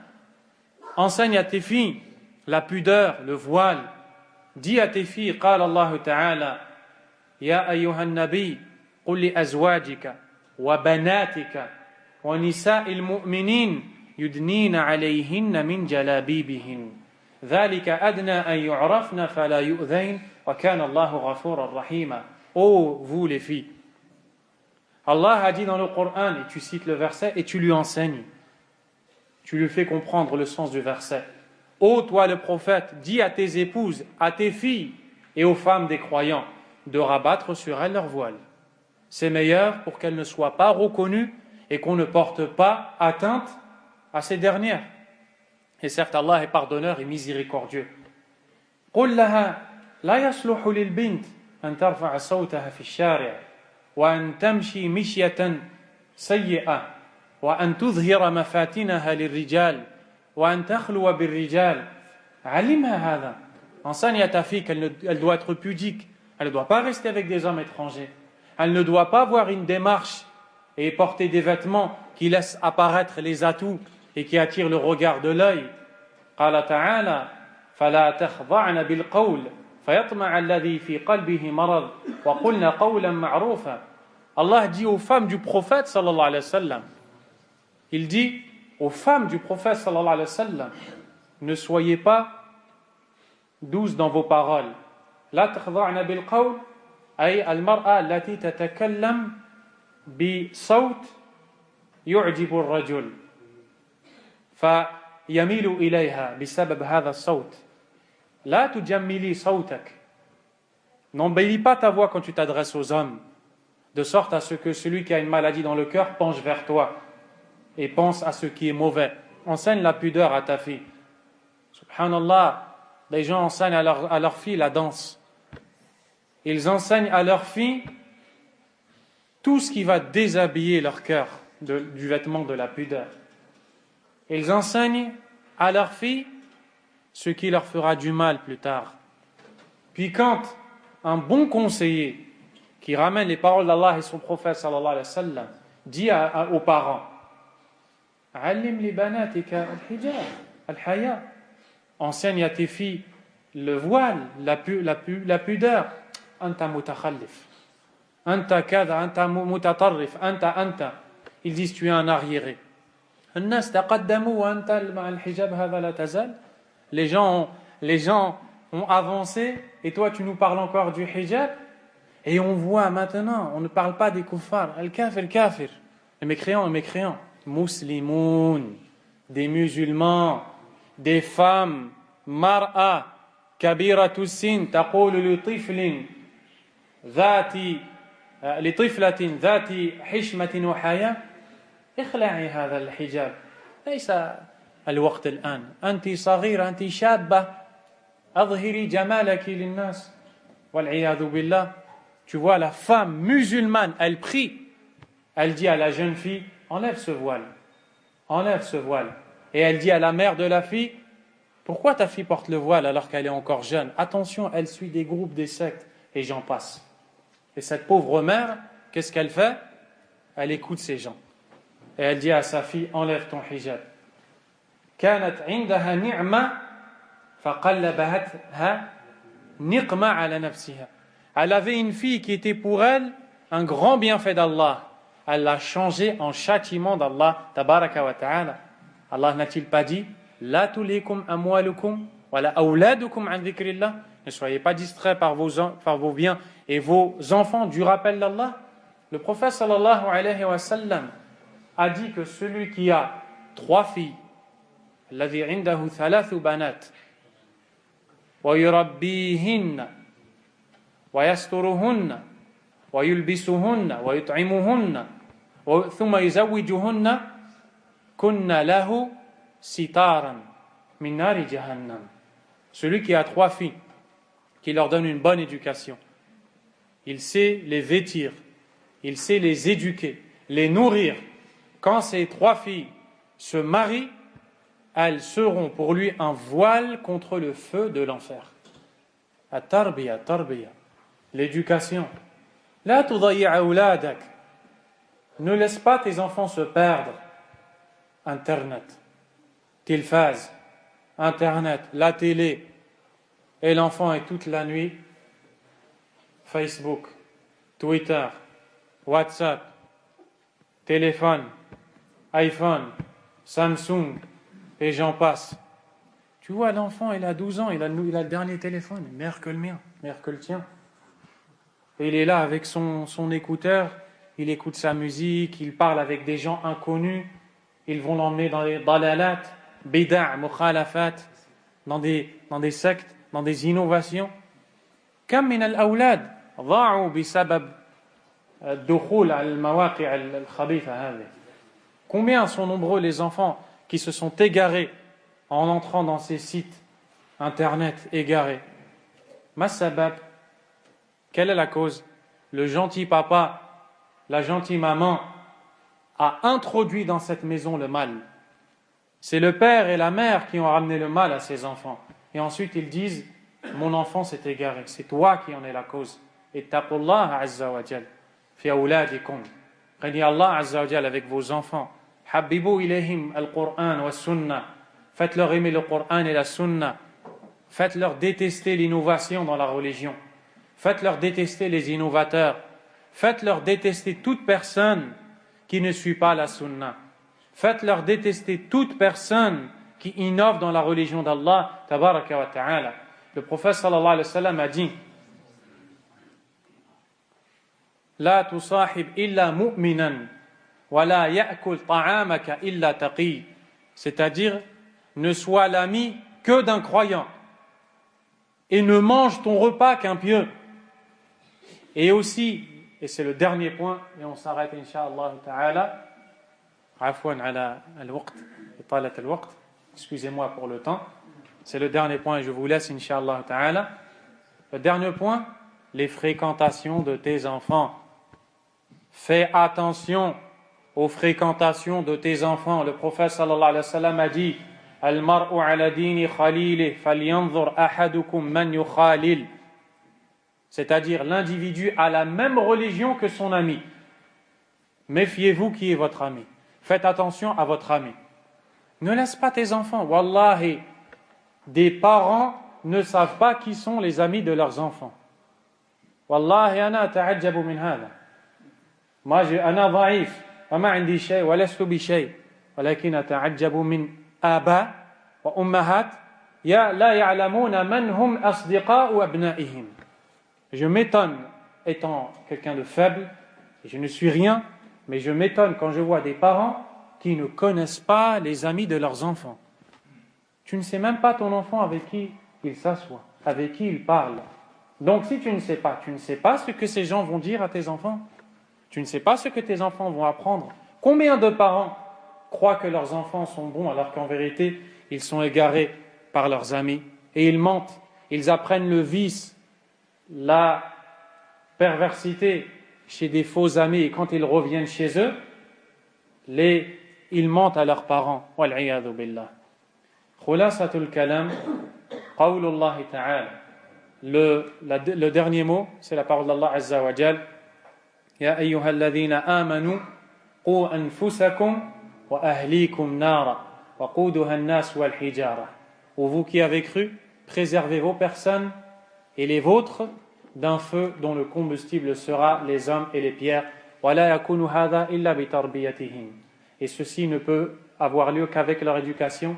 S1: Enseigne à tes filles la pudeur, le voile. Dis à tes filles, qala Allah ta'ala, ya ayyuhan nabi, qul li azwajika wa banatika wa nisa'il mu'minin yudnina alayhinna min jalabibihin. Dhalika adna an yu'rafna fala yu'dhain wa kana Allahu ghafuran rahima. Oh, vous les filles. Allah a dit dans le Coran, et tu cites le verset, et tu lui enseignes. Tu lui fais comprendre le sens du verset. Ô toi le prophète, dis à tes épouses, à tes filles et aux femmes des croyants de rabattre sur elles leur voile. C'est meilleur pour qu'elles ne soient pas reconnues et qu'on ne porte pas atteinte à ces dernières. Et certes, Allah est pardonneur et miséricordieux. قل لها لا يصلح للبنت أن ترفع صوتها في الشارع وأن تمشي مشية سيئة وأن تظهر مفاتنها للرجال وأن تخلو بالرجال. علمها هذا. Enseigne à ta fille qu'elle doit être pudique. Elle ne doit pas rester avec des hommes étrangers. Elle ne doit pas avoir une démarche et porter des vêtements qui laissent apparaître les atouts et qui attirent le regard de l'œil. قال تعالى فلا تخضعن بالقول فيطمع الذي في قلبه مرض وقلن قولا معروفا. Allah dit aux femmes du prophète sallallahu alayhi wa sallam, il dit aux femmes du prophète sallallahu alayhi wa sallam, ne soyez pas douces dans vos paroles. لا تخضعن بالقول أي المرأة التي تتكلم بصوت يعجب الرجل فيميل إليها بسبب هذا الصوت لا تجملي صوتك. N'embellis pas ta voix quand tu t'adresses aux hommes, de sorte à ce que celui qui a une maladie dans le cœur penche vers toi et pense à ce qui est mauvais. Enseigne la pudeur à ta fille. Subhanallah, les gens enseignent à leur fille la danse. Ils enseignent à leur fille tout ce qui va déshabiller leur cœur du vêtement de la pudeur. Ils enseignent à leur fille ce qui leur fera du mal plus tard. Puis quand un bon conseiller qui ramène les paroles d'Allah et son prophète sallallahu alayhi wa sallam dit aux parents Allim li banatika al-hijab, al-haya, enseigne à tes filles le voile, la pudeur. Anta mutakhallif, anta kada, anta mutatarrif, anta. Ils disent tu es un arriéré. الناس تقدموا وأنت مع الحجاب هذا لا تزال. Les gens ont avancé et toi tu nous parles encore du hijab. Et on voit maintenant, on ne parle pas des kuffars, al-kafir, les mécréants, muslimoun, des musulmans, des femmes, mar'a, kabiratu sin, taqulu لطفلة ذات حشمة وحياة اخلعي هذا الحجاب ليس الوقت الآن أنت صغيرة أنت شابة أظهري جمالك للناس والعياذ بالله. Tu vois la femme musulmane, elle prie, elle dit à la jeune fille enlève ce voile. Et elle dit à la mère de la fille pourquoi ta fille porte le voile alors qu'elle est encore jeune? Attention, elle suit des groupes, des sectes et j'en passe. Et cette pauvre mère, qu'est-ce qu'elle fait? Elle écoute ces gens. Et elle dit à sa fille, enlève ton hijab. كانت عندها نعمة فقلبتها نقمة على نفسها. Elle avait une fille qui était pour elle un grand bienfait d'Allah. Elle l'a changé en châtiment d'Allah tabaraka wa ta'ala. Allah n'a-t-il pas dit La tulikum amwalukum wa la awladukum an dhikrillah. Ne soyez pas distraits par vos biens et vos enfants du rappel d'Allah. Le prophète sallallahu alayhi wa sallam a dit que celui qui a 3 filles, الذي عنده 3 بنات ويربيهن ويسترهن ويلبسهن ويطعمهن ثم يزوجهن كن له ستارا من نار جهنم. Celui qui a 3 filles, qui leur donne une bonne éducation, il sait les vêtir, il sait les éduquer, les nourrir. Quand ces 3 filles se marient, elles seront pour lui un voile contre le feu de l'enfer. At-tarbiya, l'éducation. La tudayyi' awladak. Ne laisse pas tes enfants se perdre. Internet, tilfaz, Internet, la télé. Et l'enfant est toute la nuit Facebook, Twitter, WhatsApp, téléphone, iPhone, Samsung, et j'en passe. Tu vois, l'enfant, il a 12 ans, il a le dernier téléphone, meilleur que le mien, meilleur que le tien. Et il est là avec son écouteur, il écoute sa musique, il parle avec des gens inconnus, ils vont l'emmener dans les dalalat, bida', mukhalafat, dans des sectes, dans des innovations. كم من الأولاد ضاعوا بسبب الدخول على المواقع الخبيثة هذه. Combien sont nombreux les enfants qui se sont égarés en entrant dans ces sites internet égarés? Masabab, quelle est la cause? Le gentil papa, la gentille maman a introduit dans cette maison le mal. C'est le père et la mère qui ont ramené le mal à ses enfants. Et ensuite ils disent mon enfant s'est égaré, c'est toi qui en es la cause. Ittaqullah azza wa jal fi awladikum. Craignez Allah azza wa jal avec vos enfants. Habbibu ilayhim al-Qur'an wa sunnah. Faites-leur aimer le Qur'an et la sunna. Faites-leur détester l'innovation dans la religion. Faites-leur détester les innovateurs. Faites-leur détester toute personne qui ne suit pas la sunna. Faites-leur détester toute personne qui innove dans la religion d'Allah tabaraka wa ta'ala. Le prophète sallallahu alayhi wa sallam a dit لا تصاحب إلا مؤمنا ولا يأكل طعامك إلا تقي. C'est-à-dire, ne sois l'ami que d'un croyant et ne mange ton repas qu'un pieux. Et aussi, et c'est le dernier point, et on s'arrête incha'Allah ta'ala, afwan ala al-waqt, italat al-waqt, excusez-moi pour le temps, c'est le dernier point et je vous laisse incha'Allah ta'ala. Le dernier point, les fréquentations de tes enfants. Fais attention aux fréquentations de tes enfants. Le prophète sallallahu alayhi wa sallam a dit Al-mar'u ala dini khalilih falyanzur ahadukum man yukhalil. C'est-à-dire l'individu a la même religion que son ami. Méfiez-vous qui est votre ami. Faites attention à votre ami. Ne laisse pas tes enfants. Wallahi, des parents ne savent pas qui sont les amis de leurs enfants. Wallahi, ana ata'ajjabu min hada. Moi, ana ضعيف وما عندي شيء ولست بشيء ولكن أتعجب من آباء وأمهات لا يعلمون من هم أصدقاء أبنائهم. Je m'étonne, étant quelqu'un de faible, et je ne suis rien, mais je m'étonne quand je vois des parents qui ne connaissent pas les amis de leurs enfants. Tu ne sais même pas ton enfant avec qui il s'assoit, avec qui il parle. Donc si tu ne sais pas ce que ces gens vont dire à tes enfants. Tu ne sais pas ce que tes enfants vont apprendre. Combien de parents croient que leurs enfants sont bons alors qu'en vérité, ils sont égarés par leurs amis et ils mentent. Ils apprennent le vice, la perversité chez des faux amis et quand ils reviennent chez eux, ils mentent à leurs parents. Wal'iyadhu billah. Khulasatul kalam, qawlullahi ta'ala. Le dernier mot, c'est la parole d'Allah Azza wa Jal. يا أيها الذين آمنوا قوا أنفسكم وأهليكم نارا وقودها الناس والحجارة. Ô vous qui avez cru, préservez vos personnes et les vôtres d'un feu dont le combustible sera les hommes et les pierres. ولا يكون هذا إلا بتربيتهم. Et ceci ne peut avoir lieu qu'avec leur éducation.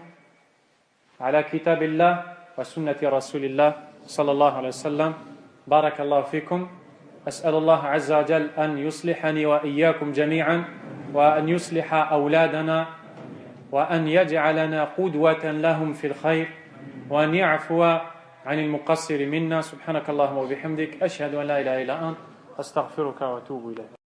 S1: على كتاب الله وسنة رسول الله صلى الله عليه وسلم. بارك الله فيكم. أسأل الله عز وجل أن يصلحني وإياكم جميعا وأن يصلح أولادنا وأن يجعلنا قدوة لهم في الخير وأن يعفو عن المقصر منا. سبحانك اللهم وبحمدك أشهد أن لا إله إلا أنت أستغفرك وأتوب إليك.